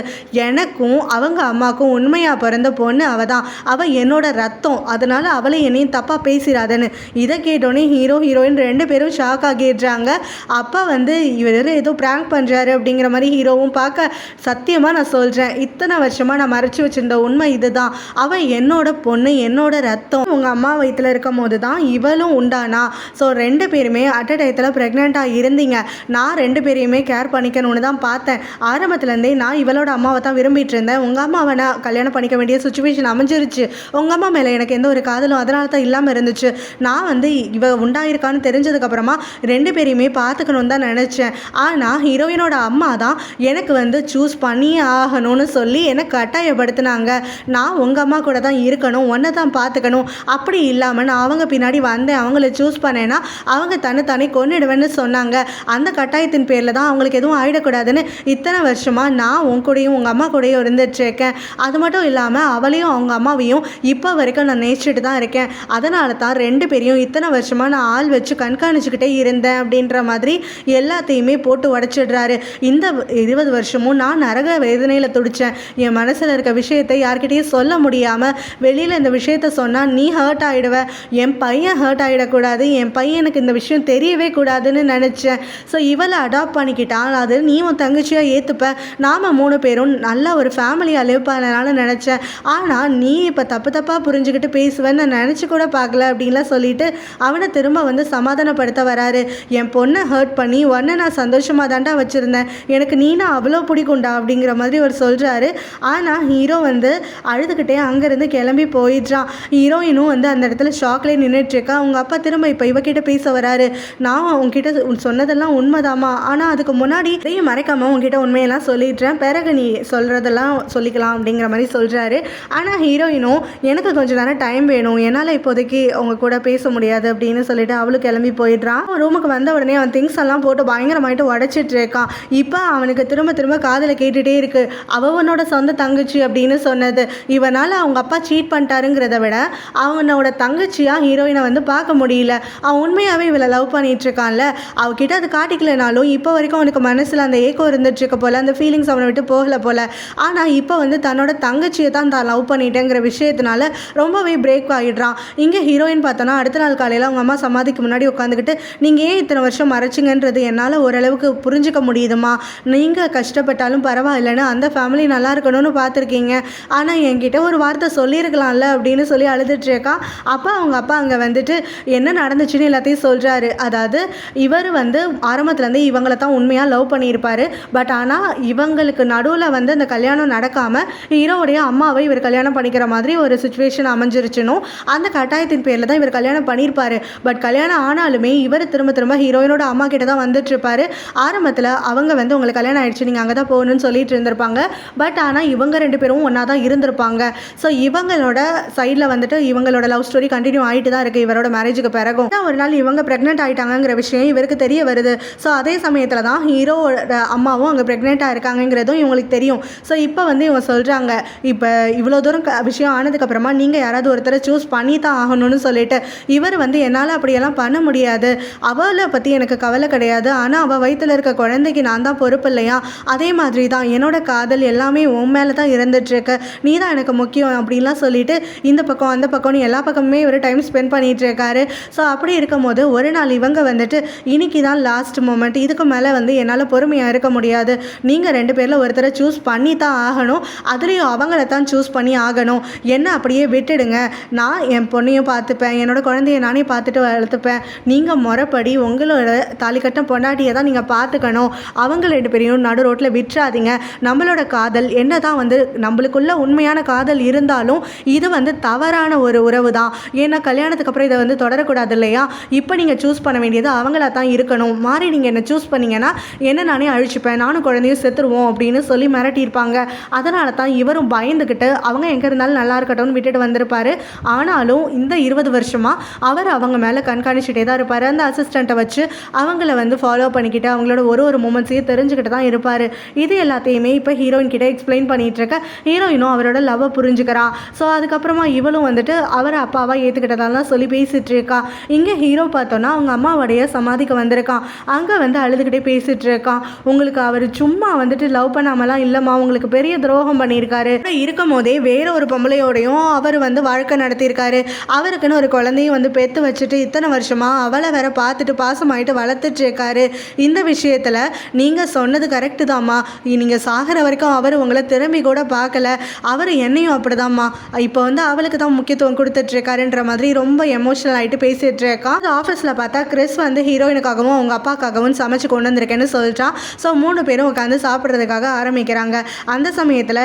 எனக்கும் அவங்க அம்மாவுக்கும் உண்மையாக பிறந்த பொண்ணு அவள் தான், அவள் என்னோட ரத்தம், அதனால் அவளை என்னையும் தப்பாக பேசிடாதுன்னு. இதை கேட்டோன்னே ஹீரோயின் 2 பேரும் ஷாக் ஆகிடுறாங்க. அப்போ வந்து இவர் ஏதோ ப்ராங்க் பண்ணுறாரு அப்படிங்கிற மாதிரி ஹீரோவும் பார்க்க, சத்தியமாக நான் சொல்கிறேன் இத்தனை வருஷமாக நான் மறைச்சி வச்சிருந்த உண்மை இதுதான். அவன் என்னோட பொண்ணு, என்னோட ரத்தம். உங்கள் அம்மா வயிற்றில் இருக்கும் போது தான் இவளும் உண்டானா. ஸோ 2 பேருமே அட் அ டயத்தில் ப்ரெக்னெண்ட்டாக இருந்தீங்க. நான் 2 பேரையுமே கேர் பண்ணிக்கணும்னு தான் பார்த்தேன். ஆரம்பத்துலேருந்தே நான் இவளோட அம்மாவை தான் விரும்பிட்டு இருந்தேன். உங்கள் அம்மாவை நான் கல்யாணம் பண்ணிக்க வேண்டிய சுச்சுவேஷன் அமைஞ்சிருச்சு. உங்கள் அம்மா மேலே எனக்கு எந்த ஒரு காதலும் அதனால தான் இல்லாமல் இருந்துச்சு. நான் வந்து இவ உண்டாயிருக்கான்னு தெரிஞ்சதுக்கப்புறமா 2 பேரையுமே பார்த்துக்கணுன்னு தான் நினச்சேன். ஆனால் ஹீரோயினோட அம்மா தான் எனக்கு வந்து சூஸ் பண்ணியே ஆகணும்னு சொல்லி என்னை கட்டாயப்படுத்தினாங்க. நான் உங்கள் அம்மா கூட தான் இருக்கணும், ஒன்றை தான் பார்த்துக்கணும், அப்படி இல்லாமல் நான் அவங்க பின்னாடி வந்தேன், அவங்கள சூஸ் பண்ணேன்னா அவங்க தன்னை கொன்னிடுவேன்னு சொன்னாங்க. அந்த கட்டாயத்தின் பேரில் தான் அவங்களுக்கு எதுவும் ஆகிடக்கூடாதுன்னு இத்தனை வருஷமாக நான் உன் கூடயும் உங்கள் அம்மா கூடயும் இருந்துட்டுருக்கேன். அது மட்டும் இல்லாமல் அவளையும் அவங்க அம்மாவையும் இப்போ வரைக்கும் நான் நேசிச்சுட்டு தான் இருக்கேன். அதனால தான் 2 பேரையும் இத்தனை வருஷமாக நான் ஆள் வச்சு கண்காணிச்சுக்கிட்டே இருந்தேன் அப்படின்ற மாதிரி எல்லாத்தையுமே போட்டு உடச்சிடுறாரு. இந்த 20 வருஷமும் நான் நரக வேதனையில் துடித்தேன். என் மனசில் இருக்க விஷயத்தை யார்கிட்டையும் சொல்ல முடியாமல் வெளியில் இந்த விஷயத்த சொன்னால் நீ ஹர்ட் ஆகிடுவ, என் பையன் ஹர்ட் ஆகிடக்கூடாது, என் பையனுக்கு இந்த விஷயம் தெரியவே கூடாதுன்னு நினச்சேன். ஸோ இவளை அடாப்ட் பண்ணிக்கிட்டால் அது நீ உன் தங்கச்சியாக ஏற்றுப்ப, நாம் 3 பேரும் நல்ல ஒரு ஃபேமிலியாக லிவ் பண்ணலான்னு நினச்சேன். ஆனால் நீ இப்போ தப்பாக புரிஞ்சுக்கிட்டு பேசுவேன்னு நான் நினச்சி கூட பார்க்கல அப்படின்லாம் சொல்லிட்டு அவனை திரும்ப வந்து சமாதானப்படுத்த வராரு. என் பொண்ணை ஹர்ட் பண்ணி உன்னை நான் சந்தோஷமாக தாண்டா வச்சுருந்தேன், எனக்கு நீனா அவ்வளோ பிடிக்கும்டா அப்படிங்கிற மாதிரி அவர் சொல்கிறாரு. ஆனால் ஹீரோ வந்து அழுதுகிட்டே அங்கேருந்து கிளம்பி போயிடுறான். ஹீரோயினும் வந்து அந்த இடத்துல ஷாக்லேயே நின்றுட்டுருக்கா. அவங்க அப்பா திரும்ப இப்போ இவகிட்ட பேச வராரு. நான் உங்ககிட்ட சொன்னதெல்லாம் உண்மைதாமா, ஆனால் அதுக்கு முன்னாடி மறைக்காமல் உங்ககிட்ட உண்மையெல்லாம் சொல்லிடுறேன், பிறகு நீ சொல்கிறதெல்லாம் சொல்லிக்கலாம் அப்படிங்கிற மாதிரி சொல்கிறாரு. ஆனால் ஹீரோயினும் எனக்கு கொஞ்சம் நேரம் டைம் வேணும், என்னால் இப்போதைக்கு அவங்க கூட பேச முடியாது அப்படின்னு சொல்லிட்டு அவளும் கிளம்பி போயிடுறான். ரூமுக்கு வந்த உடனே அவன் திங்ஸ் எல்லாம் போட்டு பயங்கரமாயிட்டு உடச்சிட்டு இருக்கான். இப்போ அவனுக்கு திரும்ப காதில் கேட்டுகிட்டே இருக்கு, அவனோட சொந்த தங்கச்சி அப்படின்னு சொன்னது. இவனால் அவங்க அப்பா சீட் பண்ணிட்டாருங்கிறத விட அவனோட தங்கச்சியாக ஹீரோயினை வந்து பார்க்க முடியல. அவன் உண்மையாகவே இவளை லவ் பண்ணிட்டு இருக்கான்ல, அவகிட்ட அது காட்டிக்கலனாலும் இப்போ வரைக்கும் அவனுக்கு மனசில் அந்த ஏக்கம் இருந்துட்டுருக்க போல, அந்த ஃபீலிங்ஸ் அவனை விட்டு போகலை போல. ஆனால் இப்போ வந்து தன்னோட தங்கச்சியை தான் லவ் பண்ணிட்டேங்கிற விஷயத்தினால ரொம்பவே பிரேக் ஆகிடுறான். இங்கே ஹீரோயின் பார்த்தோன்னா அடுத்த நாள் காலையில் அவங்க அம்மா சமாதிக்கு முன்னாடி உட்காந்துக்கிட்டு நீங்கள் ஏன் இத்தனை வருஷம் மறைச்சிங்கன்றது என்னால் ஓரளவுக்கு புரிஞ்சிக்க முடியுதுமா, நீங்கள் கஷ்டப்பட்டாலும் பரவாயில்லைன்னு அந்த ஃபேமிலி நல்லா இருக்கணும்னு பார்த்துருக்கீங்க, ஆனால் என்கிட்ட ஒரு வார்த்தை சொல்லியிருக்கலாம்ல அப்படின்னு சொல்லி அழுதுட்டுருக்கா. அப்போ அவங்க அப்பா அங்கே வந்துட்டு என்ன நடந்துச்சுன்னு எல்லாத்தையும் சொல்கிறாரு. அதாவது இவர் வந்து ஆரம்பத்துலேருந்து இவங்களை தான் உண்மையாக லவ் பண்ணியிருப்பார். பட் ஆனால் இவங்களுக்கு நடுவில் வந்து அந்த கல்யாணம் நடக்காமல் ஹீரோவுடைய அம்மாவை இவர் கல்யாணம் பண்ணிக்கிற மாதிரி ஒரு சுச்சுவேஷன் அமைஞ்சிருச்சுனும் அந்த கட்டாயத்தின் பேரில் தான் இவர் கல்யாணம் பண்ணியிருப்பார். பட் கல்யாணம் ஆனாலுமே இவர் திரும்ப ஹீரோயினோட அம்மா கிட்ட தான் வந்துட்டுருப்பார். ஆரம்பத்தில் அவங்க வந்து உங்களுக்கு கல்யாணம் ஆயிடுச்சு, நீங்கள் அங்கே தான் போகணும்னு சொல்லிட்டு இருந்திருப்பாங்க. பட் ஆனால் இவங்க 2 பேரும் ஒன்றா தான் இருந்திருப்பாங்க. ஸோ இவங்களோட சைடில் வந்துட்டு இவங்களோட லவ் ஸ்டோரி கண்டினியூ ஆகிட்டு தான் இருக்குது இவரோட மேரேஜுக்கு பிறகும். ஒரு நாள் இவங்க ப்ரெக்னென்ட் ஆகிட்டாங்கிற விஷயம் இவருக்கு தெரிய வருது. ஸோ அதே சமயத்தில் தான் ஹீரோட அம்மாவும் அங்கே ப்ரெக்னென்ட்டாக இருக்காங்கிறதும் இவங்களுக்கு தெரியும். ஸோ இப்போ வந்து இவங்க சொல்கிறாங்க, இப்போ இவ்வளோ தூரம் விஷயம் ஆனதுக்கப்புறமா நீங்கள் யாராவது ஒருத்தரை சூஸ் பண்ணி தான் ஆகணும்னு சொல்லிட்டு இவர் வந்து என்னால் அப்படியெல்லாம் பண்ண முடியாது, அவளை பற்றி எனக்கு கவலை கிடையாது, ஆனால் அவள் வயிற்றில் இருக்க குழந்தைக்கு நான் தான் பொறுப்பு இல்லையா, அதே மாதிரி தான் என்னோட காதல் எல்லாமே உன் மேலே தான் இருந்துகிட்ருக்கு, நீ தான் எனக்கு முக்கியம் அப்படின்லாம் சொல்லிட்டு இந்த பக்கம் அந்த பக்கம்னு எல்லா பக்கமுமே இவர் டைம் ஸ்பெண்ட் பண்ணிகிட்டு இருக்காரு. ஸோ அப்படி இருக்கும்போது ஒரு நாள் இவங்க வந்துட்டு இன்னைக்கு தான் லாஸ்ட் மொமெண்ட், இதுக்கு மேலே வந்து என்னால் பொறுமையாக இருக்க முடியாது, நீங்கள் 2 பேரில் ஒருத்தரை சூஸ் பண்ணி தான் ஆகணும், அதுலேயும் அவங்கள தான் சூஸ் பண்ணி ஆகணும், என்ன அப்படியே விட்டுடுங்க, நான் என் பொண்ணையும் பார்த்துப்பேன், என்னோட குழந்தைய நானே பார்த்துட்டு வளர்த்துப்பேன், நீங்கள் முறைப்படி உங்களோட தாலிக்கட்ட பொண்டாட்டியை தான் நீங்கள் பார்த்துக்கணும், அவங்க 2 பேரையும் நடு ரோட்டில் விட்டுறாதீங்க, நம்மளோட காதல் என்ன தான் வந்து நம்மளுக்குள்ள உண்மையான காதல் இருந்தாலும் இது வந்து தவறான ஒரு உறவு தான், ஏன்னா கல்யாணத்துக்கு அப்புறம் இதை வந்து தொடரக்கூடாது இல்லையா, இப்போ நீங்கள் சூஸ் பண்ண வேண்டியது அவங்களா தான் இருக்கணும், மாறி நீங்கள் என்ன சூஸ் பண்ணிங்கன்னா என்ன நானே அழிச்சுப்பேன், நானும் குழந்தையும் செத்துருவோம் அப்படின்னு சொல்லி மிரட்டியிருப்பாங்க. அதனால தான் இவரும் பயந்துக்கிட்டு அவங்க எங்கே இருந்தாலும் நல்லா இருக்கட்டும்னு விட்டுட்டு வந்திருப்பாரு. ஆனாலும் இந்த 20 வருஷமாக அவர் அவங்க மேலே கண்காணிச்சுட்டே தான் இருப்பார். அந்த அசிஸ்டண்ட்டை வச்சு அவங்கள வந்து ஃபாலோ பண்ணிக்கிட்டு அவங்களோட ஒரு மூமெண்ட்ஸையும் தெரிஞ்சுக்கிட்டு தான் இருப்பார். இது எல்லாத்தையுமே இப்போ ஹீரோயின் கிட்ட எக்ஸ்பிளைன் பண்ணிகிட்டு இருக்க ஹீரோயினும் அவரோட லவ்வை புரிஞ்சுக்கிறான். ஸோ அதுக்கப்புறமா இவளும் வந்துட்டு அவரை அப்பாவாக ஏற்றுக்கிட்டதாலாம் சொல்லி பேசிகிட்டு இருக்கா. இங்கே ஹீரோ பார்த்தோன்னா அவங்க அம்மாவோடைய சமாதிக்கு வந்திருக்கான். அங்கே வந்து அழுதுகிட்டே பேசிகிட்டு இருக்கான். உங்களுக்கு அவர் சும்மா வந்துட்டு லவ் பண்ணாமலாம் இல்லைம்மா, உங்களுக்கு பெரிய துரோகம் பண்ணியிருக்காரு, இருக்கும் போதே வேற ஒரு பொம்பளையோடையும் அவர் வந்து வாழ்க்கை நடத்தியிருக்காரு, அவருக்குன்னு ஒரு குழந்தையும் வந்து பெற்று வச்சுட்டு இத்தனை வருஷமாக அவளை வேற பார்த்துட்டு பாசமாயிட்டு வளர்த்துட்டு இருக்காரு. இந்த விஷயத்தில் நீங்கள் சொன்னது கரெக்டு தாம்மா, நீங்கள் சாகிற வரைக்கும் அவர் உங்களை திரும்பி கூட பார்க்கல, அவர் என்னையும் அப்படிதாம்மா, இப்போ வந்து அவளுக்கு தான் முக்கியத்துவம் கொடுத்துட்ருக்காருன்ற மாதிரி ரொம்ப எமோஷனல் ஆகிட்டு பேசிகிட்டு இருக்கா. ஆஃபீஸில் பார்த்தா கிறிஸ் வந்து ஹீரோயினுக்காகவும் அவங்க அப்பாக்காகவும் சமைச்சு கொண்டு வந்திருக்கேன்னு சொல்லிட்டான். ஸோ 3 பேரும் உட்காந்து சாப்பிட்றதுக்காக ஆரம்பிக்கிறாங்க. அந்த சமயத்தில்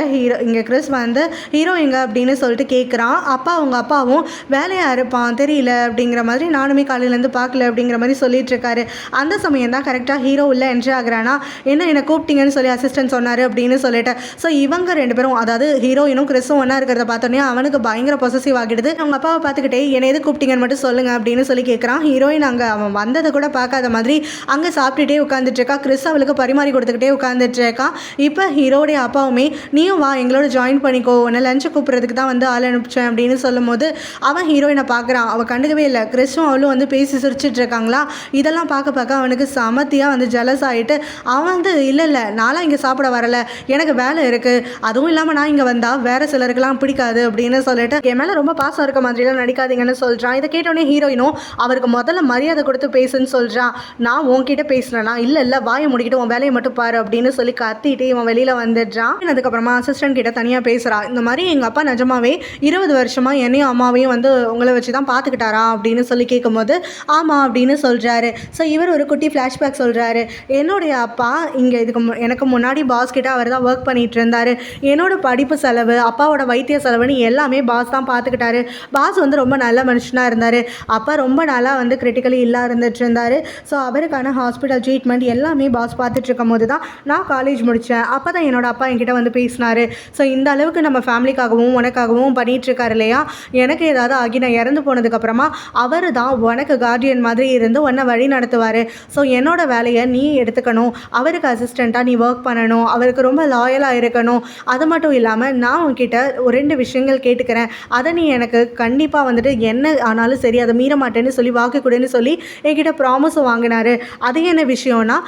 இங்கே கிறிஸ் வந்து ஹீரோயிங்க அப்படின்னு சொல்லிட்டு கேட்குறான். அவங்க அப்பாவும் வேலையாக இருப்பான் தெரியல அப்படிங்கிற மாதிரி, நானுமே காலையிலேருந்து பார்க்கல அப்படிங்கிற மாதிரி சொல்லிட்டு இருக்காரு. அந்த சமயம் தான் கரெக்டாக ஹீரோ உள்ள என்ட்ரி ஆகுறானா. என்னை கூப்பிட்டீங்கன்னு சொல்லி அசிஸ்டன்ட் சொன்னார் அப்படின்னு சொல்லிட்டு. ஸோ இவங்க 2 பேரும், அதாவது ஹீரோயினும் கிறிஸும் ஒன்றா இருக்கிறத பார்த்தோன்னே அவனுக்கு பயங்கர பொசசிவ் ஆகிடுது. அவங்க அப்பாவை பார்த்துக்கிட்டே என்னை எது கூப்பிட்டீங்கன்னு மட்டும் சொல்லுங்கள் அப்படின்னு சொல்லி கேட்குறான். ஹீரோயின் அங்கே அவன் வந்ததை கூட பார்க்காத மாதிரி அங்கே சாப்பிட்டுட்டே உட்காந்துட்டு இருக்கா. கிறிஸ் அவளுக்கு பரிமாறி கொடுத்துக்கிட்டே உட்காந்துட்டு இருக்கா. இப்போ ஹீரோடைய அப்பாவுமே நீயும் வா எங்களோட ஜாயின் பண்ணிக்கோ, உன்னை லஞ்சு கூப்பிட்றதுக்கு தான் வந்து ஆள் அனுப்பிச்சேன் அப்படின்னு சொல்லும் போது அவன் ஹீரோயினை பார்க்குறான். அவள் கண்டுக்கவே இல்லை. கிறிஸும் அவளும் வந்து பேசி சிரிச்சிட்டு இருக்காங்களா. இதெல்லாம் பார்க்க அவனுக்கு சமத்தியாக வந்து ஜலஸ் ஆகிட்டு அவன் வந்து இல்லை நான்லாம் இங்கே சாப்பிட வரலை, எனக்கு வேலை இருக்குது, அதுவும் இல்லாமல் நான் இங்கே வந்தால் வேறு சிலருக்கெல்லாம் பிடிக்காது அப்படின்னு சொல்லிட்டு என் மேலே ரொம்ப பாசம் இருக்க மாதிரிலாம் நடிக்காதீங்கன்னு சொல்கிறான். இதை கேட்டோடனே ஹீரோயினும் அவருக்கு முதல்ல மரியாதை கொடுத்து பேசுன்னு சொல்கிறான். நான் உன்கிட்ட பேசுனேன்னா இல்லை வாயை முடிக்கிட்டு உன் வேலையை மட்டும் பாரு அப்படின்னு சொல்லி கத்திட்டு இவன் வெளியில் வந்துடுறான். அதுக்கப்புறமா அசிஸ்டன்ட் கிட்ட தனியாக பேசுகிறான். இந்த மாதிரி எங்கள் அப்பா நிஜமாவே 20 வருஷமாக என்னையும் அம்மாவையும் வந்து உங்களை வச்சு தான் பார்த்துக்கிட்டாரா அப்படின்னு சொல்லி கேட்கும்போது ஆமாம் அப்படின்னு சொல்கிறாரு. ஸோ இவர் ஒரு குட்டி ஃப்ளாஷ்பேக் சொல்கிறாரு. என்னுடைய அப்பா இங்கே எனக்கு முன்னாடி பாஸ் கிட்ட அவர் தான் ஒர்க் பண்ணிகிட்டு இருந்தார். என்னோட படிப்பு செலவு, அப்பாவோட வைத்திய செலவுன்னு எல்லாமே பாஸ் தான் பார்த்துக்கிட்டாரு. பாஸ் வந்து ரொம்ப நல்ல மனுஷனாக இருந்தார். அப்பா ரொம்ப நாளாக வந்து கிரிட்டிக்கலி இல்லா இருந்துட்டு இருந்தார். ஸோ அவருக்கான ஹாஸ்பிட்டல் ட்ரீட்மெண்ட் எல்லாமே பாஸ் பார்த்துட்டு இருக்கும் போது தான் நான் காலேஜ் முடித்தேன். அப்போ தான் என்னோட அப்பா என்கிட்ட வந்து பேசினார். ஸோ இந்த அளவுக்கு நம்ம ஃபேமிலிக்காகவும் உனக்காகவும் பண்ணிகிட்ருக்காரு இல்லையா, எனக்கு ஏதாவது ஆகி நான் இறந்து போனதுக்கப்புறமா அவர் தான் உனக்கு கார்டியன் மாதிரி இருந்து உன்னை வழி நடத்துவார். ஸோ என்னோட வேலையை நீ எடுத்துக்கணும், அவருக்கு அசிஸ்டண்ட்டாக நீ ஒர்க் பண்ணணும், அவருக்கு ரொம்ப லாயலாக இருக்கணும். அது மட்டும் இல்லாமல் நான் உன்கிட்ட 2 விஷயங்கள் கேட்டுக்கிறேன், அதை நீ எனக்கு கண்டிப்பாக வந்துட்டு என்ன ஆனாலும் சரி அதை மீற மாட்டேன்னு சொல்லி வாக்கு கொடுன்னு சொல்லி என்கிட்ட ப்ராமிஸும் வாங்கினார். அது என்ன விஷயம்னா,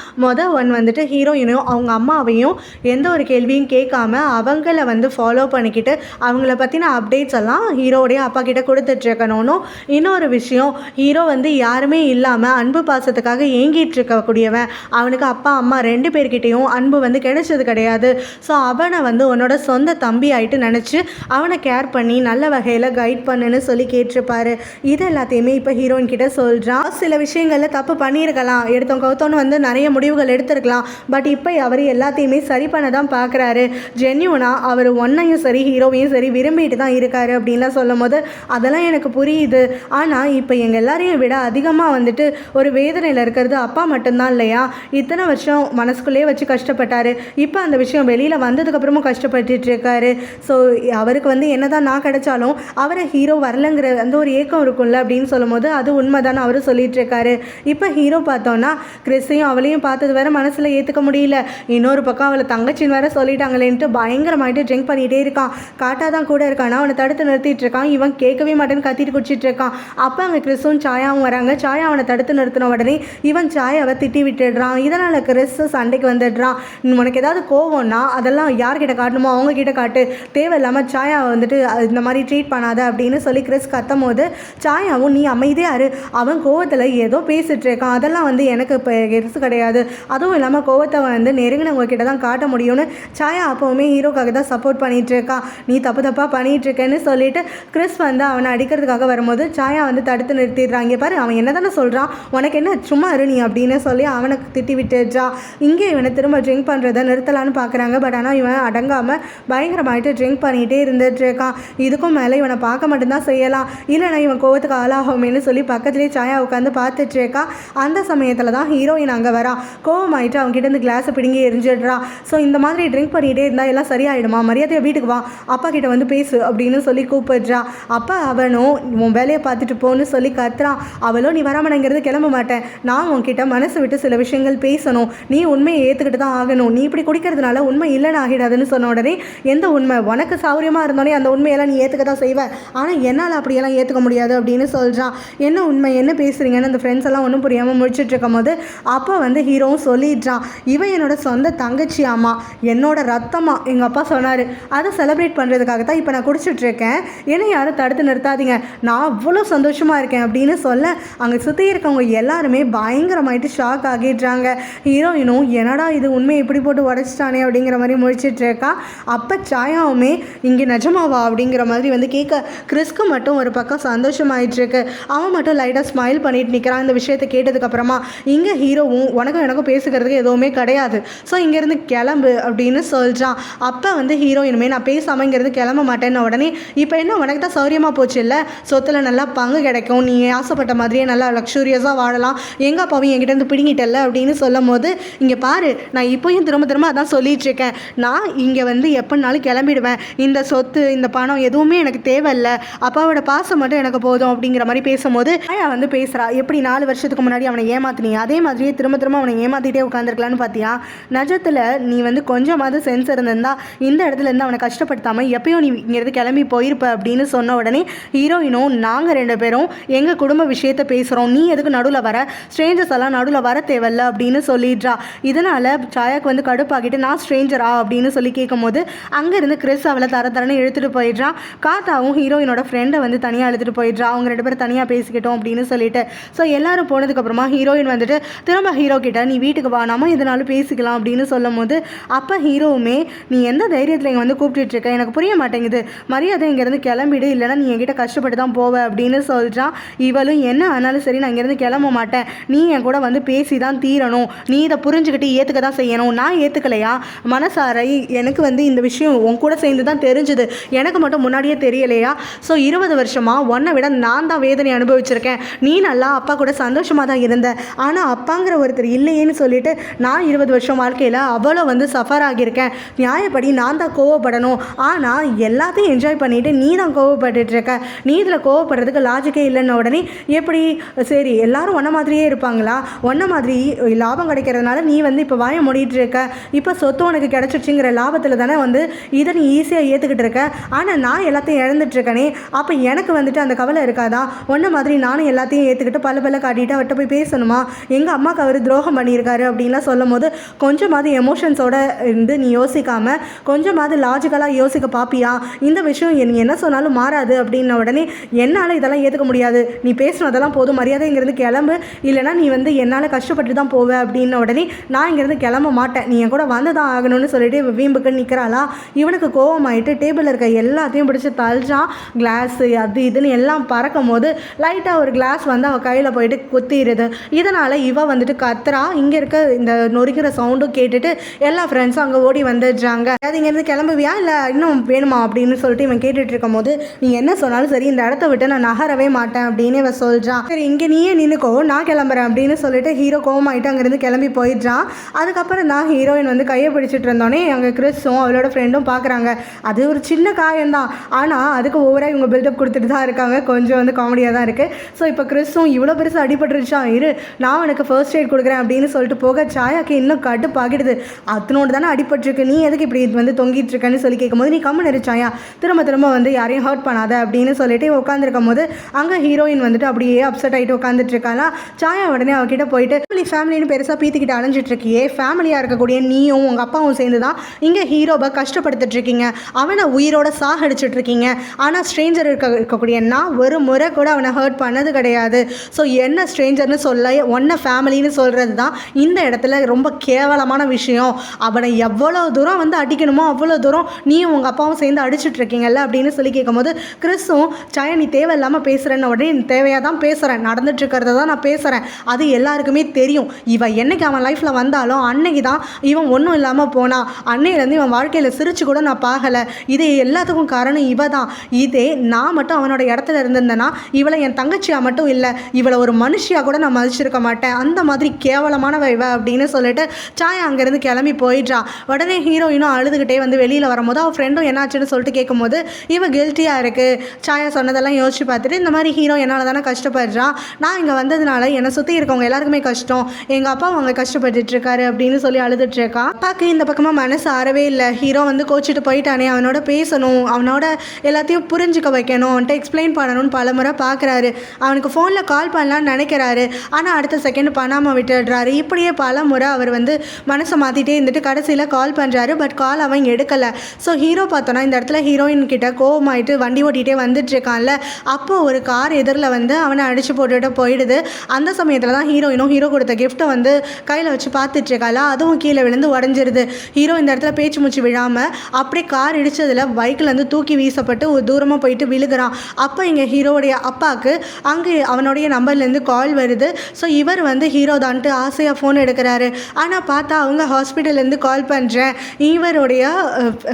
ஒன் வந்துட்டு ஹீரோயினையும் அவங்க அம்மாவையும் எந்த ஒரு கேள்வியும் கேட்காம அவங்கள வந்து ஃபாலோ பண்ணிக்கிட்டு அவங்கள பற்றின அப்டேட்ஸ் எல்லாம் ஹீரோடைய அப்பா கிட்ட கொடுத்துட்ருக்கணும்னு. இன்னொரு விஷயம், ஹீரோ வந்து யாருமே இல்லாமல் அன்பு பாசத்துக்காக ஏங்கிட்டு இருக்கக்கூடியவன். அவனுக்கு அப்பா அம்மா 2 பேர்கிட்டையும் அன்பு வந்து கிடைச்சது கிடையாது. ஸோ அவனை வந்து உன்னோட சொந்த தம்பி ஆகிட்டு நினச்சி அவனை கேர் பண்ணி நல்ல வகையில் கைட் பண்ணுன்னு சொல்லி கேட்டிருப்பாரு. இது எல்லாத்தையுமே இப்போ ஹீரோயின் கிட்ட சொல்கிறான். சில விஷயங்களில் தப்பு பண்ணியிருக்கலாம், எடுத்தவங்க கவுத்தோன்னு வந்து நிறைய முடிவுகள் எடுத்திருக்கலாம். பட் இப்போ அவர் எல்லாத்தையுமே சரி பண்ண தான் பார்க்குறாரு. ஜென்யூனாக அவர் ஒன்னையும் சரி ஹீரோவையும் சரி விரும்பிட்டு தான் இருக்காரு அப்படின்லாம் சொல்லும் போது அதெல்லாம் எனக்கு புரியுது. ஆனால் இப்போ எங்கள் எல்லாரையும் விட அதிகமாக வந்துட்டு ஒரு வேதனையில் இருக்கிறது அப்பா மட்டும்தான் இல்லையா. இத்தனை வருஷம் மனசுக்குள்ளேயே வச்சு கஷ்டப்பட்டார். இப்போ அந்த விஷயம் வெளியில் வந்ததுக்கப்புறமும் கஷ்டப்பட்டுட்டு இருக்காரு. ஸோ அவருக்கு வந்து என்னதான் நான் கிடைச்சாலும் அவரை ஹீரோ வரலங்கிற அந்த ஒரு ஏக்கம் இருக்கும்ல அப்படின்னு சொல்லும் போது அது உண்மைதானே அவரு சொல்லிட்டு இருக்காரு. இப்போ ஹீரோ பார்த்தோன்னா கிறிஸையும் அவளையும் பார்த்தது வேற மனசில் ஏற்றுக்க முடியல. இன்னொரு பக்கம் அவளை தங்கச்சின்னு வேற சொல்லிட்டாங்களேன்ட்டு பயங்கரமாயிட்டு ட்ரிங்க் பண்ணிகிட்டே இருக்கான். காட்டாதான் கூட இருக்கானா, அவனை தடுத்து நிறுத்திட்டு இருக்கான். இவன் கேட்கவே மாட்டேன்னு கத்திட்டு குடிச்சிட்டு இருக்கான். அப்போ அங்கே கிறிஸும் சாயாவும் வராங்க. சாயா அவனை தடுத்து நிறுத்தின உடனே இவன் சாயாவை திட்டி விட்டுடுறான். இதனால் கிறிஸ் சண்டைக்கு வந்துடுறான். உனக்கு ஏதாவது கோவம்னா அதெல்லாம் யார்கிட்ட காட்டணுமோ அவங்க கிட்ட காட்டு, தேவையில்லாமல் சாயாவை வந்துட்டு இந்த மாதிரி ட்ரீட் பண்ணாத அப்படின்னு சொல்லி கிறிஸ் கத்தும் போது சாயாவும் நீ அமைதியாரு, அவன் கோவத்தில் ஏதோ பேசிட்டு இருக்கான், அதெல்லாம் வந்து எனக்கு இப்போ எரிசு கிடையாது, அதுவும் இல்லாமல் கோவத்தை வந்து நெருங்கினவங்க கிட்ட தான் காட்ட முடியும்னு சாயா அப்போவுமே ஹீரோக்காக தான் சப்போர்ட் பண்ணிகிட்டு இருக்கான். நீ தப்பாக பண்ணிகிட்டு இருக்கேன்னு சொல்லிட்டு கிறிஸ் வந்து அவனை அடிக்கிறதுக்காக வரும்போது சாயா வந்து தடுத்து நிறுத்திடுறாங்க. பாரு அவன் என்ன தானே சொல்கிறான், உனக்கு என்ன சும்மா இரு நீ அப்படின்னு சொல்லி அவனுக்கு திட்டி விட்டுடுறா. இங்கே இவனை திரும்ப ட்ரிங்க் பண்ணுறதை நிறுத்தலான்னு பார்க்குறாங்க. பட் ஆனால் இவன் அடங்காமல் பயங்கரமாயிட்டு ட்ரிங்க் பண்ணிகிட்டே இருந்துட்டு இருக்கான். இதுக்கும் மேலே இவனை பார்க்க மட்டும்தான் செய்யலாம், இல்லைனா இவன் கோவத்துக்கு ஆளாகும்னு சொல்லி பக்கத்துலேயே சாயா உட்காந்து பார்த்துட்டு இருக்கா. அந்த சமயத்தில் தான் ஹீரோயின் அங்கே வரா. கோவமாயிட்டு அவங்ககிட்ட இருந்து கிளாஸை பிடுங்கி எரிஞ்சிடுறா. ஸோ இந்த மாதிரி ட்ரிங்க் பண்ணிகிட்டே இருந்தால் எல்லாம் சரியாயிடுமா, மரியாதையை வீட்டுக்கு வா, அப்பா கிட்ட வந்து பேசு அப்படின்னு சொல்லி கூப்பிடுறா. அப்பா அவனும் உன் வேலையை பார்த்துட்டு போன்னு சொல்லி கத்துறான். அவளும் நீ வராமனங்கிறது கிளம்ப மாட்டேன், நான் உன்கிட்ட மனசு விட்டு சில விஷயங்கள் பேசணும், நீ உண்மையை ஏற்றுக்கிட்டு தான் ஆகணும், நீ இப்படி குடிக்கிறதுனால உண்மை இல்லைன்னு ஆகிடாதுன்னு சொன்ன உடனே எந்த உண்மை உனக்கு சௌரியமாக இருந்தோடனே அந்த உண்மையெல்லாம் நீ ஏற்றுக்க தான் செய்வேன், ஆனால் என்னால் அப்படியெல்லாம் ஏற்றுக்க முடியாது அப்படின்னு சொல்கிறான். என்ன உண்மை என்ன பேசுகிறீங்கன்னு அந்த ஃப்ரெண்ட்ஸ் எல்லாம் ஒன்றும் புரியாமல் முடிச்சுட்டு இருக்கும் போது அப்போ வந்து ஹீரோவும் சொல்லிடுறான், இவன் என்னோட சொந்த தங்கச்சி, ஆமா என்னோட ரத்தமா எங்கள் அப்பா சொன்னார், அதை செலிப்ரேட் பண்ணுறதுக்காக தான் இப்போ நான் குடிச்சிட்ருக்கேன், என்னை யாரும் தடுத்து நிறுத்தாதீங்க, நான் அவ்வளோ சந்தோஷமாக இருக்கேன் அப்படின்னு சொல்ல அங்கே சுற்றி இருக்கவங்க எல்லாருமே பயங்கரமாயிட்டு ஷாக் ஆகிடுறாங்க. ஹீரோயினும் என்னடா இது உண்மையை இப்படி போட்டு உடச்சிட்டானே அப்படிங்கிற மாதிரி முழிச்சிட்டு இருக்கா. அப்போ சாயாவுமே இங்கே நிஜமாவா அப்படிங்கிற மாதிரி வந்து கேட்க கிறிஸ்க்கு மட்டும் ஒரு பக்கம் சந்தோஷமாயிட்டுருக்கு. அவன் மட்டும் லைட்டாக ஸ்மைல் பண்ணிட்டு நிற்கிறான். இந்த விஷயத்தை கேட்டதுக்கப்புறமா இங்கே ஹீரோவும் உனக்கும் எனக்கும் பேசுகிறதுக்கு எதுவுமே கிடையாது, ஸோ இங்கேருந்து கிளம்பு அப்படின்னு சொல்கிறான். அப்போ வந்து ஹீரோ இனிமேல் நான் பேசாமல் இங்கேருந்து கிளம்ப மாட்டேன்னு உடனே இப்போ என்ன உனக்கு தான் சௌரியமாக போச்சு இல்லை, சொத்தில் நல்லா பங்கு கிடைக்கும், நீ ஆசைப்பட்ட மாதிரியே நல்லா லக்ஸூரியஸாக வாழலாம், எங்கள் அப்பாவும் என்கிட்ட பிடிங்கிட்டல அப்படின்னு சொல்லும் போது இங்கே பாரு நான் இப்போயும் திரும்ப திரும்ப அதான் சொல்லிகிட்ருக்கேன், நான் இங்கே வந்து எப்படினாலும் கிளம்பிடுவேன், இந்த சொத்து இந்த பணம் எதுவுமே எனக்கு தேவையில்லை, அப்பாவோட பாசம் மட்டும் எனக்கு போதும் அப்படிங்கிற மாதிரி பேசும்போது ஆயா வந்து பேசுகிறா. எப்படி 4 வருஷத்துக்கு முன்னாடி அவனை ஏமாத்தினீங்க அதே மாதிரியே திரும்ப திரும்ப அவனை ஏமாற்றிட்டே உட்காந்துருக்கலான்னு பார்த்தியா, நிஜத்தில் நீ வந்து கொஞ்சமாவது சென்ஸ் இருந்திருந்தா இந்த இடத்துல இருந்து அவனை கஷ்டப்படுத்தாமல் எப்பயும் நீ இங்கேருந்து கிளம்பி போயிருப்ப அப்படின்னு சொன்ன உடனே ஹீரோயினும் நாங்கள் 2 பேரும் எங்கள் குடும்ப விஷயத்தை பேசுகிறோம், நீ எதுக்கு நடுவில் வர, ஸ்ட்ரேஞ்சர்ஸ் எல்லாம் நடுவில் வர தேவையில்ல அப்படின்னு சொல்லிடுறா. இதனால் சாயாக்கு வந்து கடுப்பாக்கிட்டு நான் ஸ்ட்ரேஞ்சரா அப்படின்னு சொல்லி கேட்கும்போது அங்கேருந்து கிறிஸ் அவளை தரன்னு இழுத்துட்டு போயிடுறான். காத்தாவும் ஹீரோயினோட ஃப்ரெண்டை வந்து தனியாக இழுத்துட்டு போயிடுறா. அவங்க 2 பேரும் தனியாக பேசிக்கிட்டோம் அப்படின்னு சொல்லிட்டு. ஸோ எல்லாரும் போனதுக்கப்புறமா ஹீரோயின் வந்துட்டு திரும்ப ஹீரோ கிட்ட நீ வீட்டுக்கு வா நம்ம இதனாலும் பேசிக்கலாம் அப்படின்னு சொல்லும் போது அப்போ ஹீரோவுமே நீ எந்த தைரியத்தில் இங்கே வந்து கூப்பிட்டு இருக்க எனக்கு புரிய மாட்டேங்குது, மரியாதை இங்கேருந்து கிளம்பிடு இல்லைனா நீ என்கிட்ட கஷ்டப்பட்டு தான் போவ அப்படின்னு சொல்கிறான். இவளும் என்ன ஆனாலும் சரி நான் இங்கேருந்து கிளம்ப மாட்டேன், நீ என் கூட வந்து பேசி தான் தீரணும், நீ இதை புரிஞ்சுக்கிட்டு ஏற்றுக்க தான் செய்யணும், நான் ஏற்றுக்கலையா மனசாரை எனக்கு வந்து இந்த விஷயம் உன் கூட சேர்ந்து தான் தெரிஞ்சுது, எனக்கு மட்டும் முன்னாடியே தெரியலையா, ஸோ 20 வருஷமாக உன்னை விட நான் தான் வேதனை அனுபவிச்சிருக்கேன், நீ நல்லா அப்பா கூட சந்தோஷமாக தான் இருந்த, ஆனால் அப்பாங்கிற ஒருத்தர் இல்லையேன்னு சொல்லிட்டு நான் 20 வருஷம் வாழ்க்கையில் அவ்வளோ வந்து சஃபர் ஆகியிருக்கேன், நியாயப்படி நான் தான் கோவப்படணும், ஆனால் எல்லாத்தையும் என்ஜாய் பண்ணிவிட்டு நீ தான் கோவப்பட்டுருக்க, நீ இதில் கோவப்படுறதுக்கு லாஜிக்கே இல்லைன்ன உடனே எப்படி சரி எல்லாரும் ஒன்றை மாதிரியே இருப்பாங்களா, ஒன்றை மாதிரி லாபம் கிடைக்கிறதுனால நீ வந்து இப்போ வாய மூடிட்டு இருக்க, இப்போ சொத்து உனக்கு கிடச்சிருச்சுங்கிற லாபத்தில் தானே வந்து இதை நீ ஈஸியாக ஏற்றுக்கிட்டு இருக்க, ஆனால் நான் எல்லாத்தையும் இழந்துட்டுருக்கனே அப்போ எனக்கு வந்துட்டு அந்த கவலை இருக்காதா, ஒன்றை மாதிரி நானும் எல்லாத்தையும் ஏற்றுக்கிட்டு பல்ல காட்டிட்டு அவர்கிட்ட போய் பேசணுமா, எங்கள் அம்மாவுக்கு அவர் துரோகம் பண்ணியிருக்காரு அப்படின்லாம் சொல்லும் போது கொஞ்சமாவது எமோஷன்ஸோட இருந்து நீ யோசிக்காமல் கொஞ்சமாவது லாஜிக்கலாக யோசிக்க பார்ப்பியா, இந்த விஷயம் நீ என்ன சொன்னாலும் மாறாது அப்படின்ன உடனே என்னால் இதெல்லாம் ஏற்றுக்க முடியாது, நீ பேசினதெல்லாம் போதும் மரியாதை இங்கேருந்து கிளம்பு இல்லைனா நீ வந்து என்னால் கஷ்டப்பட்டு தான் போவேன் அப்படின்ன உடனே நான் இங்கேருந்து கிளம்ப மாட்டேன், நீ என் கூட வந்து தான் ஆகணும்னு சொல்லிட்டு வீம்புக்கு நிற்கிறாளா. இவனுக்கு கோவமாயிட்டு டேபிளில் இருக்க எல்லாத்தையும் பிடிச்சி தள்ளுறான், கிளாஸு அது இதுன்னு எல்லாம் பறக்கும் போது லைட்டாக ஒரு கிளாஸ் வந்து அவள் கையில் போயிட்டு குத்திடுது. இதனால் இவ வந்துட்டு கத்துறா. இங்கே இருக்க இந்த நொறுக்கிற சவுண்டும் கேட்டுட்டு எல்லா ஃப்ரெண்ட்ஸும் அங்கே ஓடி வந்துடுறாங்க. அது இங்கேருந்து கிளம்புவியா இல்லை இன்னும் வேணுமா அப்படின்னு சொல்லிட்டு இவன் கேட்டுட்டு இருக்கும் போது நீ என்ன சொன்னாலும் சரி இந்த இடத்த விட்டு நான் நகரவே மாட்டேன் அப்படின்னு இவன் சொல்கிறான். சரி இங்கே நீயே நின்றுக்கோ நான் கிளம்புறேன் அப்படின்னு சொல்லிட்டு ஹீரோ கோவமாயிட்டு அங்கேருந்து கிளம்பி போயிடுறான். அதுக்கப்புறம் தான் ஹீரோயின் வந்து கையை பிடிச்சிட்டு இருந்தோடனே அங்கே கிறிஸும் அவளோட ஃப்ரெண்டும் பார்க்குறாங்க. அது ஒரு சின்ன காயம்தான், ஆனால் அதுக்கு ஓவராக இவங்க பில்டப் கொடுத்துட்டு தான் இருக்காங்க. கொஞ்சம் வந்து காமெடியாக தான் இருக்குது. ஸோ இப்போ கிறிஸும் இவ்வளோ பெருசு அடிபட்டுருச்சா இரு நான் உனக்கு ஃபர்ஸ்ட் எய்ட் கொடுக்குறேன் அப்படின்னு சொல்லிட்டு போக சாயாக்கு இன்னும் கடுப்பாகிடுது. அத்தனோடு தானே அடிபட்டுருக்கு, நீ எதுக்கு இப்படி வந்து தொங்கிட்டு இருக்கேன்னு சொல்லி கேட்கும்போது நீ கம்மன் இருச்சாயா திரும்ப திரும்ப வந்து யாரையும் ஹர்ட் பண்ணாத அப்படின்னு சொல்லிட்டு உட்காந்துருக்கும் போது அங்கே ஹீரோயின் வந்துட்டு அப்படியே அப்செட் ஆகிட்டு உட்காந்துட்டு இருக்காளா. சாயா உடனே அவகிட்ட போயிட்டு ஃபேமிலின்னு பெருசாக பீத்திக்கிட்டு அலைஞ்சிட்டு இருக்கியே, ஃபேமிலியாக இருக்கக்கூடிய நீயும் உங்கள் அப்பாவும் சேர்ந்து தான் இங்கே ஹீரோவை கஷ்டப்படுத்திட்டு இருக்கீங்க, அவனை உயிரோட சாகடிச்சிட்டு இருக்கீங்க, ஆனால் ஸ்ட்ரேஞ்சர் இருக்கக்கூடிய நான் ஒரு முறை கூட அவனை ஹர்ட் பண்ணது கிடையாது. ஸோ என்ன ஸ்ட்ரேஞ்சர்னு சொல்ல ஒன்றை ஃபேமிலின்னு சொல்கிறது தான் இந்த இடத்துல ரொம்ப கேவலமான விஷயம். அவனை எவ்வளோ தூரம் வந்து அடிக்கணுமோ அவ்வளோ தூரம் நீயும் உங்கள் அப்பாவும் சேர்ந்து அடிச்சுட்டு இருக்கீங்கல்ல அப்படின்னு சொல்லி கேட்கும்போது கிறிஸும் சாயா நீ தேவையில்லாமல் பேசுகிறேன்னு உடனே நீ தேவையாக தான் பேசுகிறேன், நடந்துட்டு இருக்கிறத தான் நான் பேசுகிறேன், அது எல்லாருக்குமே தெரியும். இவன் என்னைக்கு அவன் லைஃப்பில் வந்தாலும் அன்னைக்கு தான் இவன் ஒன்றும் இல்லாமல் போனான், அன்னையிலேருந்து இவன் வாழ்க்கையில் சிரிச்சு கூட நான் பார்க்கலை, இது எல்லாத்துக்கும் காரணம் இவ தான். இதே நான் மட்டும் அவனோட இடத்துல இருந்திருந்தேன்னா இவளை என் தங்கச்சியாக மட்டும் இல்லை இவளை ஒரு மனுஷியாக கூட நான் மதிச்சிருக்க மாட்டேன், அந்த மாதிரி கேவலமானவ இவ அப்படின்னு சொல்லிட்டு சாயா அங்கேருந்து கிளம்பி போயிடுறா. உடனே ஹீரோயினும் அழுதுகிட்டே வந்து வெளியில் வரும்போது அவள் ஃப்ரெண்டும் என்னாச்சுன்னு சொல்லிட்டு கேட்கும்போது இவ கில்ட்டியாக இருக்குது. சாயா சொன்னதெல்லாம் யோசிச்சு பார்த்துட்டு இந்த மாதிரி ஹீரோ என்னால் தானே கஷ்டப்படுறான், நான் இங்கே வந்ததுனால என்னை சுற்றி இருக்கவங்க எல்லாருக்குமே கஷ்டம், எங்கள் அப்பா அவங்க கஷ்டப்பட்டுட்டு இருக்காரு அப்படின்னு சொல்லி அழுதுட்டு இருக்கா. அப்பாவுக்கு இந்த பக்கமாக மனசு ஆறவே இல்லை. ஹீரோ வந்து கோச்சிட்டு போயிட்டானே, அவனோட பேசணும், அவனோட எல்லாத்தையும் புரிஞ்சுக்க வைக்கணும், அவன்கிட்ட எக்ஸ்பிளைன் பண்ணணும்னு பல முறை பார்க்குறாரு. அவனுக்கு ஃபோனில் கால் பண்ணலான்னு நினைக்கிறாரு, ஆனால் அடுத்த செகண்ட் பண்ணாமல் விட்டுடுறாரு. இப்படியே பல முறை அவர் வந்து மனசை மாற்றிட்டே இருந்துட்டு கடைசியில் கால் பண்ணுறாரு. பட் கால் அவன் எடுக்கலை. ஸோ ஹீரோ பார்த்தோன்னா இந்த இடத்துல ஹீரோயின் கிட்ட கோவமாயிட்டு வண்டி ஓட்டிகிட்டே வந்துட்டு இருக்கான்ல, அப்போ ஒரு கார் எதிரில் வந்து அவனை அடித்து போட்டுட்டு போயிடுது. அந்த சமயத்தில் தான் ஹீரோயினும் ஹீரோ கொடுத்த கிஃப்ட்டை வந்து கையில் வச்சு பார்த்துட்ருக்காளா, அதுவும் கீழே விழுந்து உடஞ்சிருது. ஹீரோ ஹீரோ இந்த இடத்துல பேச்சு மூச்சு விழாமல் அப்படியே கார் இடித்ததில் பைக்கிலேருந்து தூக்கி வீசப்பட்டு ஒரு தூரமாக போயிட்டு விழுகிறான். அப்போ இங்கே ஹீரோடைய அப்பாவுக்கு அங்கே அவனுடைய நம்பர்லேருந்து கால் வருது. ஸோ இவர் வந்து ஹீரோ தான்ட்டு ஆசையாக ஃபோன் எடுக்கிறாரு. ஆனால் பார்த்தா அவங்க ஹாஸ்பிட்டல்லேருந்து கால் பண்ணுறேன், இவருடைய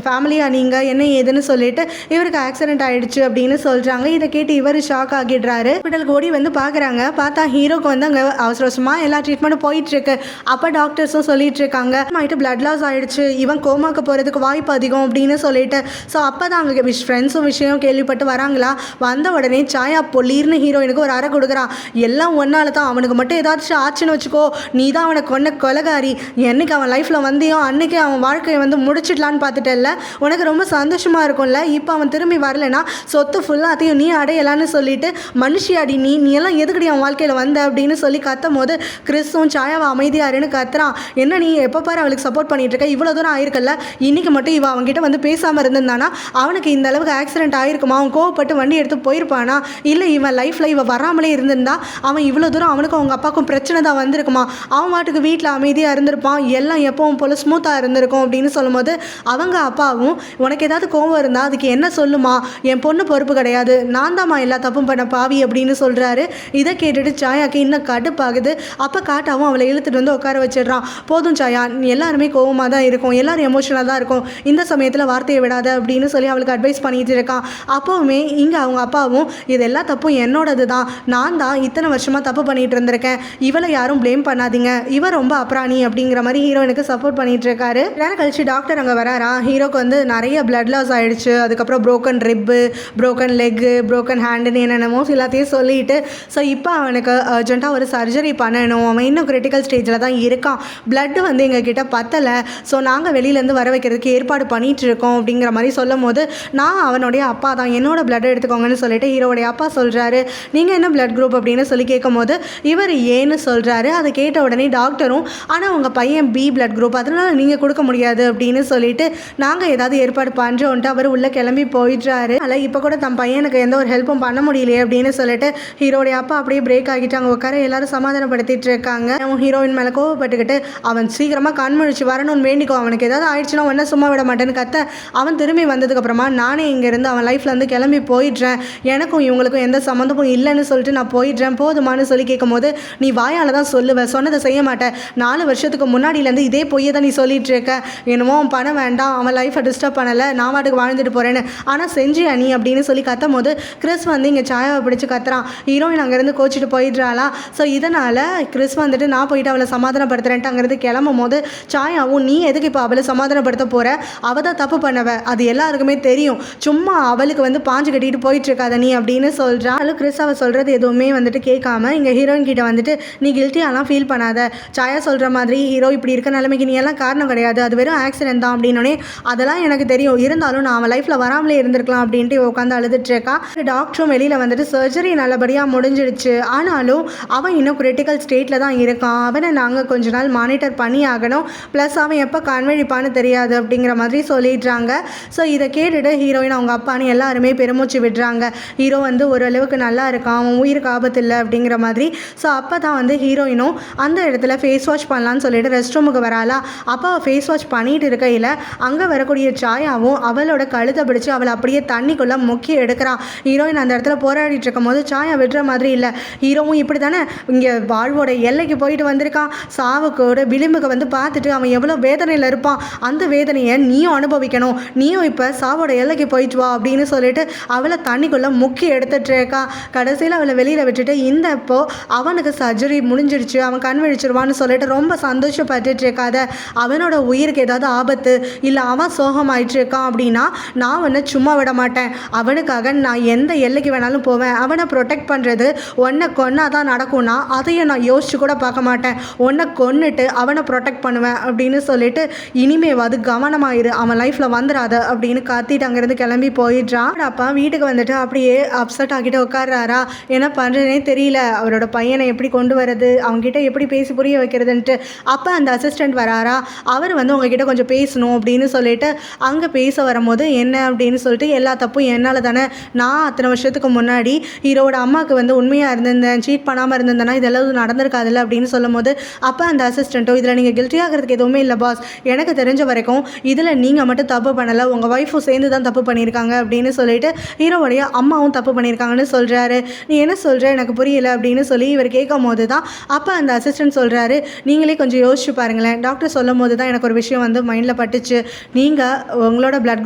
ஃபேமிலியாக நீங்கள் என்ன ஏதுன்னு சொல்லிட்டு இவருக்கு ஆக்சிடென்ட் ஆகிடுச்சு அப்படின்னு சொல்கிறாங்க. இதை கேட்டு இவர் ஷாக் ஆகிடுறாரு. ஹாஸ்பிட்டலுக்கு ஓடி வந்து பார்க்குறாங்க. பார்த்தா ஹீரோக்கு வந்து அங்கே அவசர அவசரமாக எல்லா ட்ரீட்மெண்ட்டும் போயிட்டுருக்கு. அப்போ டாக்டர்ஸும் சொல்லிட்டு இருக்காங்க ஆகிட்டு பிளட் லாஸ் ஆகிடுச்சு, இவன் கோமாக்கு போகிறதுக்கு வாய்ப்பு அதிகம் அப்படின்னு சொல்லிட்டு. ஸோ அப்போ தான் அங்கே ஃப்ரெண்ட்ஸும் விஷயம் கேள்விப்பட்டு வராங்களா. வந்த உடனே சாயா பொல்லீர்னு ஹீரோயினுக்கு ஒரு அறை கொடுக்குறான். எல்லாம் ஒன்னால தான், அவனுக்கு மட்டும் ஏதாச்சும் ஆச்சுன்னு வச்சுக்கோ, நீ தான் அவனை கொன்ன கொலகாரி, என்னைக்கு அவன் லைஃப்பில் வந்தியோ அன்றைக்கி அவன் வாழ்க்கையை வந்து முடிச்சிடலான்னு பார்த்துட்டல, உனக்கு ரொம்ப சந்தோஷமாக இருக்கும்ல. இப்போ அவன் திரும்பி வரலைன்னா சொத்து ஃபுல்லாத்தையும் நீ அடையலான்னு சொல்லிட்டு மனுஷியாடி நீ எல்லாம் எதுக்கடி அவன் வாழ்க்கையில் வந்த அப்படின்னு சொல்லி கத்தும் போது கிறிஸும் சாயாவை அமைதியாருன்னு கத்துறான். என்ன நீ எப்போ பாரு அவளுக்கு சப்போர்ட் பண்ணிட்டு இருக்க, இவ்வளோ தூரம் ஆயிருக்கல, இன்னைக்கு மட்டும் இவன் அவன்கிட்ட வந்து பேசாமல் இருந்திருந்தானா அவனுக்கு இந்த அளவுக்கு ஆக்சிடென்ட் ஆயிருக்குமா, அவன் கோவப்பட்டு வண்டி எடுத்து போயிருப்பானா, இல்லை இவன் லைஃப்பில் இவன் வராமலே இருந்திருந்தா அவன் இவ்வளோ தூரம் அவனுக்கும் அவங்க அப்பாவுக்கும் பிரச்சனை தான் வந்திருக்குமா, அவன் வாட்டுக்கு வீட்டில் அமைதியாக இருந்திருப்பான், எல்லாம் எப்பவும் போல ஸ்மூத்தாக இருந்திருக்கும் அப்படின்னு சொல்லும்போது அவங்க அப்பாவும் உனக்கு ஏதாவது கோவம் இருந்தால் அதுக்கு என்ன சொல்லுமா, என் பொண்ணு பொறுப்பு கிடையாது, நான் தான்மா எல்லா தப்பும் பண்ண பாவி அப்படின்னு சொல்கிறாரு. இதை கேட்டுட்டு சாயாக்கு இன்னும் கடுப்பாகுது. அப்போ காட்டாவும் அவளை இழுத்துட்டு வந்து உட்கார வச்சிடுறான். போதும் சாயா, எல்லாருமே கோவமாக தான் இருக்கும், எல்லாரும் எமோஷனலாக தான் இருக்கும், இந்த சமயத்தில் வார்த்தையை விடாத அப்படின்னு சொல்லி அவளுக்கு அட்வைஸ் பண்ணிட்டு இருக்கான். அப்போவுமே இங்கே அவங்க அப்பாவும் இது எல்லா தப்பும் என்னோடது தான், நான் தான் இத்தனை வருஷமாக தப்பு பண்ணிட்டு இருந்திருக்கேன், இவளை யாரும் ப்ளேம் பண்ணாதீங்க, இவ ரொம்ப அப்ராணி அப்படிங்கிற மாதிரி ஹீரோயினுக்கு சப்போர்ட் பண்ணிட்டு இருக்காரு. நேரம் கழிச்சு டாக்டர் அங்கே வராரா. ஹீரோக்கு வந்து நிறைய பிளட் லாஸ் ஆகிடுச்சு, அதுக்கப்புறம் ப்ரோக்கன் ரிப்பு, ப்ரோக்கன் லெக்கு, ப்ரோக்கன் ஹேண்டுன்னு என்னென்னமோ எல்லாத்தையும் சொல்லிட்டு ஸோ இப்போ அவனுக்கு அர்ஜென்ட்டாக ஒரு சர்ஜரி பண்ணணும், அவன் இன்னும் கிரிட்டிக்கல் ஸ்டேஜில் தான் இருக்கான், பிளட்டு வந்து எங்ககிட்ட பத்தலை, ஸோ நாங்கள் வெளியிலேருந்து வர வைக்கிறதுக்கு ஏற்பாடு பண்ணிகிட்டு இருக்கோம் அப்படிங்கிற மாதிரி சொல்லும் போது நான் அவனுடைய அப்பா தான், என்னோட பிளட்டை எடுத்துக்கோங்கன்னு சொல்லிட்டு ஹீரோடைய அப்பா சொல்கிறாரு. நீங்கள் என்ன பிளட் குரூப் அப்படின்னு சொல்லி கேட்கும் போது இவர் ஏன்னு சொல்கிறாரு. அதை கேட்ட உடனே டாக்டரும் ஆனால் உங்கள் பையன் பி பிளட் குரூப், அதனால் நீங்கள் கொடுக்க முடியாது அப்படின்னு சொல்லிட்டு நாங்கள் ஏதாவது ஏற்பாடு பண்ணுறோன்ட்டு அவர் உள்ளே கிளம்பி போயிடுறாரு. அதில் இப்போ கூட தன் பையனுக்கு எந்த ஒரு ஹெல்ப்பும் பண்ண முடியலையே அப்படின்னு சொல்லிட்டு ஹீரோடைய அப்பா அப்படியே பிரேக் ஆகிட்டு அங்கே உட்கார எல்லாரும் சமாதானப்படுத்திட்டு இருக்காங்க. அவன் ஹீரோயின் மேலே கோவப்பட்டுக்கிட்டு அவன் சீக்கிரமாக கண்முழிச்சு வரணும்னு வேண்டிக்கோ, அவனுக்கு ஏதாவது ஆயிடுச்சுன்னா ஒன்றை சும்மா விட மாட்டேன்னு கத்த, அவன் திரும்பி வந்ததுக்கப்புறமா நானே இங்கேருந்து அவன் லைஃப்லேருந்து கிளம்பி போயிடுறேன், எனக்கும் இவங்களுக்கும் எந்த சம்மந்தமும் இல்லைன்னு சொல்லிட்டு நான் போயிடுறேன், போதுமானு சொல்லி கேட்கும் போது நீ வாயால் தான் சொல்லுவேன், சொன்னதை செய்ய மாட்டேன், 4 வருஷத்துக்கு முன்னாடியிலேருந்து இதே பொய்யை தான் நீ சொல்லிட்டு இருக்க, என்னமோ அவன் பணம் வேண்டாம், அவன் லைஃப்பை டிஸ்டர்ப் பண்ணலை, நான் வாட்டுக்கு வாழ்ந்துட்டு போகிறேன்னு, ஆனால் செஞ்சியா நீ அப்படின்னு சொல்லி கத்தும் போது கிறிஸ் வந்து இங்கே சாயாவை பிடிச்சி கத்துறான். ஹீரோயின் அங்கேருந்து கோச்சிட்டு போயிடுறாளா. ஸோ இதனால் கிறிஸ் வந்துட்டு நான் போயிட்டு அவளை சமாதானப்படுத்துகிறேன்ட்டு அங்கேருந்து கிளம்பும் போது சாயாவும் நீ எதுக்கு இப்போ அவளை சமாதானப்படுத்த போகிற, அவள் தான் தப்பு பண்ணவ, அது எல்லாருக்குமே தெரியும், சும்மா அவளுக்கு வந்து பாஞ்சு கட்டிட்டு போயிட்டு இருக்காத நீ அப்படின்னு சொல்கிறான். அவளும் கிறிஸ் அவள் சொல்கிறது எதுவுமே வந்துட்டு கேட்காம இங்கே ஹீரோயின் கிட்ட வந்துட்டு நீ கில்ட்டியாலாம் ஃபீல் பண்ணாத, சாயா சொல்கிற மாதிரி ஹீரோ இப்படி இருக்க நிலைமைக்கு நீ எல்லாம் காரணம் கிடையாது, அது வெறும் ஆக்சிடென்ட் தான் அப்படின்னோடனே அதெல்லாம் எனக்கு தெரியும், இருந்தாலும் நான் அவன் லைஃப்பில் வராமலே இருந்திருக்கலாம் அப்படின்ட்டு உட்காந்து அழுதுட்டு இருக்கா. டாக்டரும் வெளியில் வந்துட்டு சர்ஜரி நல்லபடியாக முடிஞ்சிடுச்சு, ஆனாலும் அவன் இன்னும் கிரிட்டிக்கல் ஸ்டேட்டில் தான் இருக்கான், அவனை நாங்கள் கொஞ்ச நாள் மானிட்டர் பண்ணி ஆகணும், ப்ளஸ் அவன் எப்போ கண்வழிப்பான்னு தெரியாது அப்படிங்கிற மாதிரி சொல்லிடுறாங்க. ஸோ இதை கேட்டுட்டு ஹீரோயின் அவங்க அப்பான்னு எல்லாருமே பெருமூச்சு விடுறாங்க. ஹீரோ வந்து ஓரளவுக்கு நல்லா இருக்கான், அவன் உயிருக்கு ஆபத்து இல்லை அப்படிங்கிற மாதிரி. ஸோ அப்போ தான் வந்து ஹீரோயினும் அந்த இடத்துல ஃபேஸ் வாஷ் பண்ணலான்னு சொல்லிட்டு ரெஸ்ட் ரூமுக்கு வராளா. அப்போ ஃபேஸ் வாஷ் பண்ணிட்டு இருக்கையில் அங்கே வரக்கூடிய சாயாவும் அவளோட கழுத்தை பிடிச்சி அவளை அப்படியே தண்ணிக்குள்ளே முக்கி எடுக்கிறான். ஹீரோயின் அந்த இடத்துல போராடிட்டு இருக்கும் போது சாயா விடுற மாதிரி இல்லை. ஹீரோவும் இப்படி தானே இங்கே வாழ்வோட எல்லைக்கு போயிட்டு வந்திருக்கான், சாவுக்கோட விளிம்புக்கு வந்து பார்த்துட்டு அவன் எவ்வளோ வேதனையில் இருப்பான், அந்த வேதனையை நீயும் அனுபவிக்கணும், நீயும் இப்போ சாவோட எல்லைக்கு போயிட்டு வா அப்படின்னு சொல்லிட்டு அவளை தண்ணிக்குள்ளே முக்கி எடுத்துட்டு இருக்கா. கடைசியில் அவளை வெளியில் விட்டுட்டு இந்த இப்போ அவனுக்கு சர்ஜரி முடிஞ்சிடுச்சு, அவன் கண் விழிச்சிருவான்னு சொல்லிட்டு ரொம்ப சந்தோஷப்பட்டுட்டு இருக்காத, அவனோட உயிருக்கு ஏதாவது ஆபத்து இல்லை அவன் சோகமாயிட்டு இருக்கான் அப்படின்னா நான் அவனை சும்மா விட மாட்டேன், அவனுக்காக நான் எந்த எல்லைக்கு வேணாலும் போவேன், அவனை ப்ரொடெக்ட் பண்ணுறது உன்னை கொன்னா தான் நடக்கும்னா அதையும் நான் யோசிச்சு கூட பார்க்க மாட்டேன், உன்னை கொன்னுட்டு அவனை ப்ரொடெக்ட் பண்ணுவேன் அப்படின்னு சொல்லிட்டு இனிமேவாது கவனமாயிரு, அவன் லைஃப்பில் வந்துடாத அப்படின்னு காத்திட்டு அங்கேருந்து கிளம்பி போயிடுறான். அப்பா வீட்டுக்கு வந்துட்டு அப்படியே அப்செட் ஆகிட்டு உட்கார்றாரா, என்ன பண்ணுறதுனே தெரியல, அவரோட பையனை எப்படி கொண்டு வரது, அவங்ககிட்ட எப்படி பேசி புரிய வைக்கிறதுன்ட்டு. அப்போ அந்த அசிஸ்டண்ட் வராரா, அவர் வந்து உங்ககிட்ட கொஞ்சம் பேசணும் அப்படின்னு சொல்லிட்டு அங்கே பேச வரும்போது என்ன அப்படின்னு சொல்லிட்டு எல்லா தப்பும் என்னால் தானே, நான் அத்தனை வருஷத்துக்கு முன்னாடி ஹீரோட அம்மாவுக்கு வந்து உண்மையாக இருந்திருந்தேன், சீட் பண்ணாமல் இருந்திருந்தேன்னா இதெல்லாம் நடந்திருக்காதுல்ல அப்படின்னு சொல்லும் போது அப்போ அந்த அசிஸ்டண்ட்டோ இதில் நீங்கள் கில்ட்டி ஆகிறதுக்கு எதுவுமே இல்லை பாஸ், எனக்கு தெரிஞ்ச வரைக்கும் இதில் நீங்கள் மட்டும் தப்பு பண்ணலை, உங்கள் ஒய்ஃபும் சேர்ந்து தான் தப்பு பண்ணியிருக்காங்க அப்படின்னு சொல்லிட்டு ஹீரோவுடைய அம்மாவும் தப்பு பண்ணியிருக்காங்கன்னு சொல்கிறாரு. நீ என்ன சொல்கிற, எனக்கு புரியல அப்படின்னு சொல்லி இவர் கேட்கும் போது தான் அப்போ அந்த அசிஸ்டன்ட் சொல்கிறாரு, நீங்களே கொஞ்சம் யோசிச்சு பாருங்களேன், டாக்டர் சொல்லும் போது தான் எனக்கு ஒரு விஷயம் வந்து மைண்டில் பட்டுச்சு. நீங்கள் உங்களோட பிளட்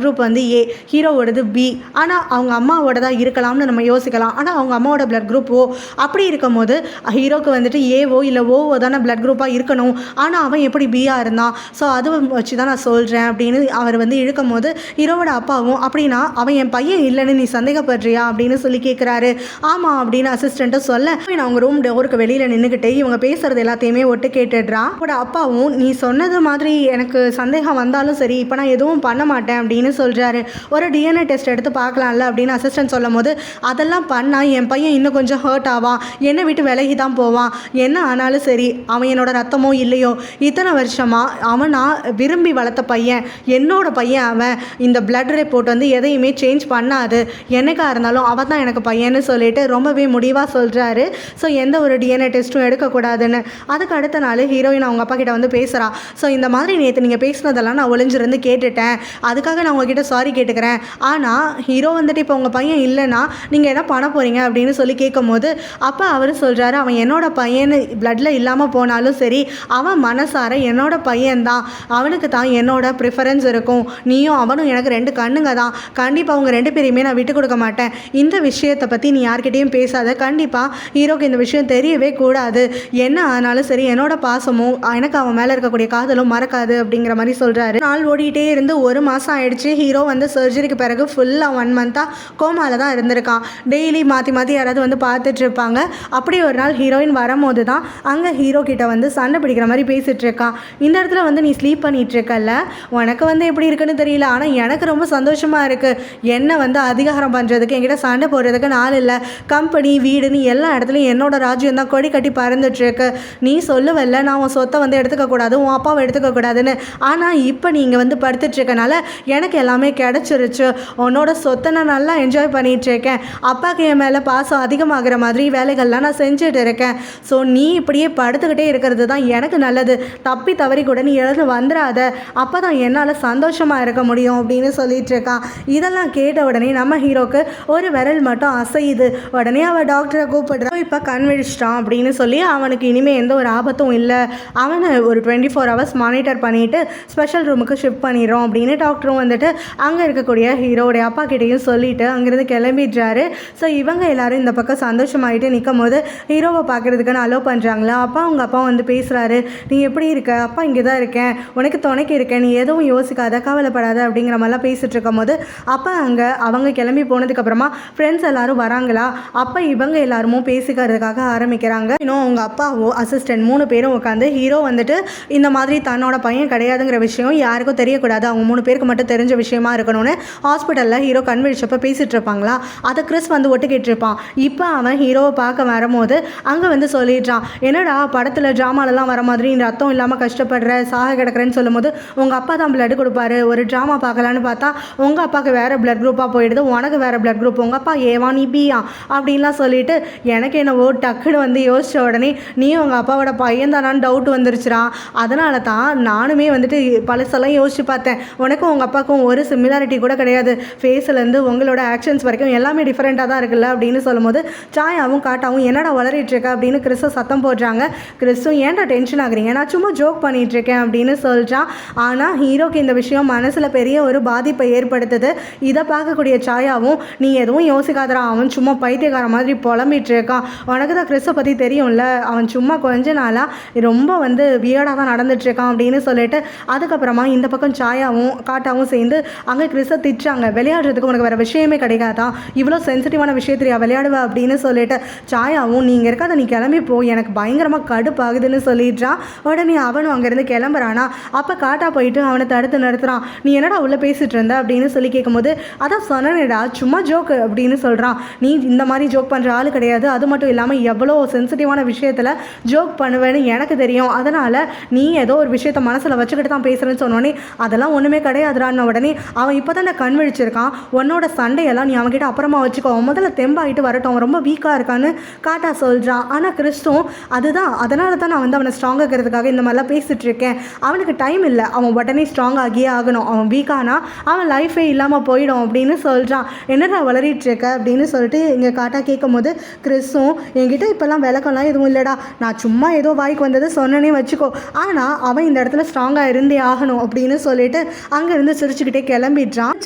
குரூப் வந்து ஏ, ஹீரோவோடது பி, ஆனால் அவங்க அம்மாவோட தான் இருக்கலாம்னு நம்ம யோசிக்கலாம். ஆனால் அவங்க அம்மாவோட பிளட் குரூப் ஓ. அப்படி இருக்கும் போது ஹீரோக்கு வந்துட்டு ஏவோ இல்லை ஓவோ தானே பிளட் குரூப்பாக இருக்கணும், ஆனால் அவன் எப்படி பியாக இருந்தான். ஸோ அதை வச்சு தான் நான் சொல்கிறேன் அப்படின்னு அவர் வந்து இழுக்கும் போது ஹீரோவோட அப்பாவும், அப்படின்னா அவன் என் பையன் இல்லைன்னு நீ சந்தேகப்படுறியா அப்படின்னு சொல்லி கேட்குறாரு. ஆமாம் அப்படின்னு அசிஸ்டண்ட்டும் சொல்ல, நான் அவங்க ரூம் டோருக்கு வெளியில் நின்றுக்கிட்டே இவங்க பேசுகிறது எல்லாத்தையுமே ஒட்டு கேட்டுடுறான். அவனோட அப்பாவும், நீ சொன்னது மாதிரி எனக்கு சந்தேகம் வந்தாலும் சரி, இப்போ நான் எதுவும் பண்ண மாட்டேன் அப்படின்னு சொல்கிறாரு. ஒரு டிஎன்ஏ டெஸ்ட் எடுத்து பார்க்கலாம்ல அப்படின்னு அசிஸ்டன்ட் சொல்லும் போது, அதெல்லாம் பண்ணால் என் பையன் இன்னும் கொஞ்சம் ஹர்ட் ஆவான், என்னை விட்டு விலகி தான் போவான், என்ன ஆனாலும் சரி அவன் என்னோட ரத்தமோ இல்லையோ, இத்தனை வருஷமாக அவனா விரும்பி வளர்த்த பையன், என்னோட பையன் அவன், இந்த பிளட் ரிப்போர்ட் வந்து எதையுமே சேஞ்ச் பண்ணாது, என்னைக்காக இருந்தாலும் அவன் தான் எனக்கு பையன்னு சொல்லிட்டு ரொம்பவே முடிவாக சொல்கிறாரு. ஸோ எந்த ஒரு டிஎன்ஏ டெஸ்ட்டும் எடுக்கக்கூடாதுன்னு. அதுக்கு அடுத்த நாள் ஹீரோயின் அவங்க அப்பா கிட்ட வந்து பேசுகிறா. ஸோ இந்த மாதிரி நேற்று நீங்கள் பேசினதெல்லாம் நான் ஒளிஞ்சிருந்து கேட்டுட்டேன், அதுக்காக நான் உங்ககிட்ட சாரி கேட்டுக்கிறேன். ஆனால் ஹீரோ வந்துட்டு இப்போ உங்கள் பையன் இல்லைன்னா நீங்கள் என்ன பண்ண போகிறீங்க அப்படின்னு சொல்லி கேட்கும் போது அப்போ அவர் சொல்கிறாரு, அவன் என்னோட பையன் பிளட்டில் இல்லாமல் போனாலும் சரி, அவன் மனசார என்னோட பையன்தான், அவனுக்கு தான் என்னோட ப்ரிஃபரன்ஸ் இருக்கும், நீயும் அவனும் எனக்கு 2 கண்ணுங்க தான், கண்டிப்பாக அவங்க 2 பேரையுமே நான் விட்டு கொடுக்க மாட்டேன், இந்த விஷயத்தை பற்றி நீ யார்கிட்டையும் பேசாத, கண்டிப்பாக ஹீரோக்கு இந்த விஷயம் தெரியவே கூடாது, என்ன ஆனாலும் சரி என்னோட பாசமும் எனக்கு அவன் மேலே இருக்கக்கூடிய காதலும் மறக்காது அப்படிங்கிற மாதிரி சொல்கிறாரு. நாள் ஓடிட்டே இருந்து 1 மாதம் ஆயிடுச்சு. ஹீரோ வந்து சர்ஜரிக்கு பிறகு ஃபுல்லாக 1 மந்த்தாக கோமாவில் தான் இருந்திருக்கான். டெய்லி மாற்றி மாற்றி யாராவது வந்து பார்த்துட்டு இருப்பாங்க. அப்படி ஒரு நாள் ஹீரோயின் வரும்போது தான் அங்கே ஹீரோ கிட்ட வந்து சண்டை பிடிக்கிற மாதிரி பேசிகிட்டு இருக்கான். இந்த இடத்துல வந்து நீ ஸ்லீப் பண்ணிகிட்டு இருக்கல்ல, உனக்கு வந்து எப்படி இருக்குன்னு தெரியல, ஆனால் எனக்கு ரொம்ப சந்தோஷமாக இருக்குது, என்ன வந்து அதிகாரம் பண்ணுறதுக்கு என்கிட்ட சண்டை போடுறதுக்கு நாள் இல்லை, கம்பெனி வீடுன்னு எல்லா இடத்துலையும் என்னோட ராஜ்யம் தான் கொடி கட்டி பறந்துட்டுருக்கு, நீ சொல்லுவல்ல நான் உன் சொத்தை வந்து எடுத்துக்கக்கூடாது, உன் அப்பாவை எடுத்துக்கக்கூடாதுன்னு, ஆனால் இப்போ நீங்கள் வந்து படுத்துட்ருக்கனால எனக்கு எல்லாமே கிடச்சிருச்சு, உன்னோட சொத்தை நான் நல்லா என்ஜாய் பண்ணிகிட்ருக்கேன், அப்பாவுக்கு என் மேலே பாசம் அதிகமாகிற மாதிரி வேலைகள்லாம் நான் செஞ்சுட்டு இருக்கேன், ஸோ நீ இப்படியே படுத்துக்கிட்டே இருக்கிறது தான் எனக்கு நல்லது, தப்பி தவறி கூட நீ எழுந்து வந்துடாத, அப்போ தான் என்னால் சந்தோஷமாக இருக்க முடியும் அப்படின்னு சொல்லிட்டு இருக்கான். இதெல்லாம் கேட்ட உடனே நம்ம ஹீரோக்கு ஒரு விரல் மட்டும் அசையுது. உடனே அவள் டாக்டரை கூப்பிடுறான். இப்போ கண்விழிச்சிட்டான் அப்படின்னு சொல்லி அவனுக்கு இனிமேல் எந்த ஒரு ஆபத்தும் இல்லை, அவனை ஒரு 24 ஹவர்ஸ் மானிட்டர் பண்ணிவிட்டு ஸ்பெஷல் ரூமுக்கு ஷிஃப்ட் பண்ணிடுறோம் அப்படின்னு டாக்டரும் வந்துட்டு அங்கே இருக்கக்கூடிய ஹீரோடைய அப்பா கிட்டேயும் சொல்லிவிட்டு அங்கேருந்து கிளம்பிடுறாரு. ஸோ இவங்க எல்லாரும் இந்த பக்கம் சந்தோஷமாயிட்டு நிற்கும் போது ஹீரோவை பார்க்குறதுக்குன்னு அலோவ் பண்ணுறாங்களா. அப்பா அவங்க அப்பா வந்து பேசுகிறாரு, நீ எப்படி இருக்க, அப்பா இங்கே தான் இருக்கேன், உனக்கு துணைக்கு இருக்கேன், நீ எதுவும் யோசிக்காத, கவலைப்படாத அப்படிங்கிற மாதிரிலாம் பேசிகிட்டு இருக்கும் போது அப்போ அங்கே அவங்க கிளம்பி போனதுக்கப்புறமா ஃப்ரெண்ட்ஸ் எல்லோரும் வராங்களா. அப்போ இவங்க எல்லாருமும் பேசிக்கிறதுக்காக ஆரம்பிக்கிறாங்க. இன்னும் அவங்க அப்பாவோ அசிஸ்டன்ட் 3 பேரும் உட்காந்து ஹீரோ வந்துட்டு இந்த மாதிரி தன்னோட பையன் கிடையாதுங்கிற விஷயம் யாருக்கும் தெரியக்கூடாது, அவங்க 3 பேருக்கு மட்டும் தெரிஞ்ச விஷயமா இருக்கணும்னு ஹாஸ்பிட்டலில் ஹீரோ கண்விழிச்சப்போ பேசிகிட்டு இருப்பாங்களா. அதை கிறிஸ் வந்து ஒட்டு கேட்டிருப்பான். இப்போ அவன் ஹீரோவை பார்க்க வரும்போது அங்கே வந்து சொல்லிடுறான், என்னடா படத்தில் ட்ராமாலெலாம் வர மாதிரி ரத்தம் இல்லாமல் கஷ்டப்படுற சாக கிடக்கிறேன்னு சொல்லும் போது உங்கள் அப்பா தான் பிளட் கொடுப்பாரு, ஒரு ட்ராமா பார்க்கலான்னு பார்த்தா உங்கள் அப்பாவுக்கு வேறு பிளட் குரூப்பாக போயிடுது, உனக்கு வேறு பிளட் குரூப், உங்கள் அப்பா ஏவா நீ பியா அப்படின்லாம் சொல்லிட்டு எனக்கு என்னவோ டக்குன்னு வந்து யோசித்த உடனே நீ உங்கள் அப்பாவோட பையன் தானான்னு டவுட் வந்துருச்சுரா. அதனால தான் நானுமே வந்துட்டு பழசெல்லாம் யோசிச்சு பார்த்தேன், உனக்கும் உங்கள் அப்பாவுக்கும் ஒரு சிமிலாரிட்டி கூட கிடையாது, ஃபேஸ்லேருந்து உங்களோட ஆக்ஷன்ஸ் வரைக்கும் எல்லாமே டிஃப்ரெண்ட்டாக தான் இருக்குல்ல அப்படின்னு சொல்லும்போது சாயாவும் காட்டாவும் என்னடா வளரிட்டு இருக்க அப்படின்னு கிறிஸை சத்தம் போடுறாங்க. கிறிஸும் ஏன்டா டென்ஷன் ஆகுறீங்க, நான் சும்மா ஜோக் பண்ணிகிட்டு இருக்கேன் அப்படின்னு சொல்கிறான். ஆனால் ஹீரோக்கு இந்த விஷயம் மனசில் பெரிய ஒரு பாதிப்பை ஏற்படுத்துது. இதை பார்க்கக்கூடிய சாயாவும் நீ எதுவும் யோசிக்காதரா, அவன் சும்மா பைத்தியக்கார மாதிரி புலம்பிட்டு இருக்கான், உனக்கு தான் கிறிஸை பற்றி தெரியும்ல, அவன் சும்மா கொஞ்ச நாளாக ரொம்ப வந்து வியர்டாக தான் நடந்துட்டுருக்கான் அப்படின்னு சொல்லிட்டு அதுக்கப்புறமா இந்த பக்கம் சாயாவும் காட்டாவும் சேர்ந்து அங்கே கிறிஸை திட்டுறாங்க. விளையாடுறதுக்கு உனக்கு வேறு விஷயமே கிடைக்காதான், இவ்வளோ சென்சிட்டிவான விஷயத்தையா விளையாடுவ அப்படின்னு சொல்லிட்டு சாயாவும் நீங்கள் இருக்காத நீ கிளம்பி போ, எனக்கு பயங்கரமாக கடுப்பாகுதுன்னு சொல்லிடுறான். உடனே அவனும் அங்கேருந்து கிளம்புறானா. அப்போ காட்டா போயிட்டு அவனை தடுத்து நிறுத்துறான். நீ என்னடா உள்ளே பேசிகிட்டு இருந்த அப்படின்னு சொல்லி கேட்கும்போது அதான் சொன்னேடா சும்மா ஜோக்கு அப்படின்னு சொல்கிறான். நீ இந்த மாதிரி ஜோக் பண்ணுற ஆள் கிடையாது, அது மட்டும் இல்லாமல் எவ்வளோ சென்சிட்டிவான விஷயத்தில் ஜோக் பண்ணுவேன்னு எனக்கு தெரியும். அதனால் நீ ஏதோ ஒரு விஷயத்த மனசில் வச்சுக்கிட்டு தான் பேசுகிறேன்னு சொன்னோடனே அதெல்லாம் ஒன்றுமே கிடையாதுறான்னு உடனே அவன் இப்போ தான் கண் விழிச்சிருக்கான். உன்னோட சண்டையெல்லாம் நீ அவன்கிட்ட அப்புறமா வச்சுக்கோ, முதல்ல தெம்பாகிட்டு வரட்டும், அவன் ரொம்ப வீக்காக இருக்கான்னு காட்டா சொல்கிறான். ஆனால் கிறிஸ்துவும் அதுதான், அதனால தான் நான் வந்து அவனை ஸ்ட்ராங் ஆகிறதுக்காக இந்த மாதிரிலாம் பேசிகிட்டு இருக்கேன். அவனுக்கு டைம் இல்லை, அவன் உடனே ஸ்ட்ராங் ஆகியே ஆகணும். அவன் வீக்கானா அவன் லைஃபே இல்லாமல் போயிடும் அப்படின்னு சொல்கிறான். என்னடா வளரிட்டு இருக்க அப்படின்னு சொல்லிட்டு இங்கே காட்டா கேட்கும் போது கிறிஸும் என்கிட்ட இப்போல்லாம் விளக்கம்லாம் எதுவும் இல்லைடா, நான் சும்மா ஏதோ வாய்க்கு வந்தது சொன்னனே வச்சுக்கோ, ஆனால் அவன் இந்த இடத்துல ஸ்ட்ராங்காக இருந்தே ஆகணும் அப்படின்னு சொல்லிட்டு அங்கேருந்து சிரிச்சுக்கிட்டே கிளம்பிடுறான்.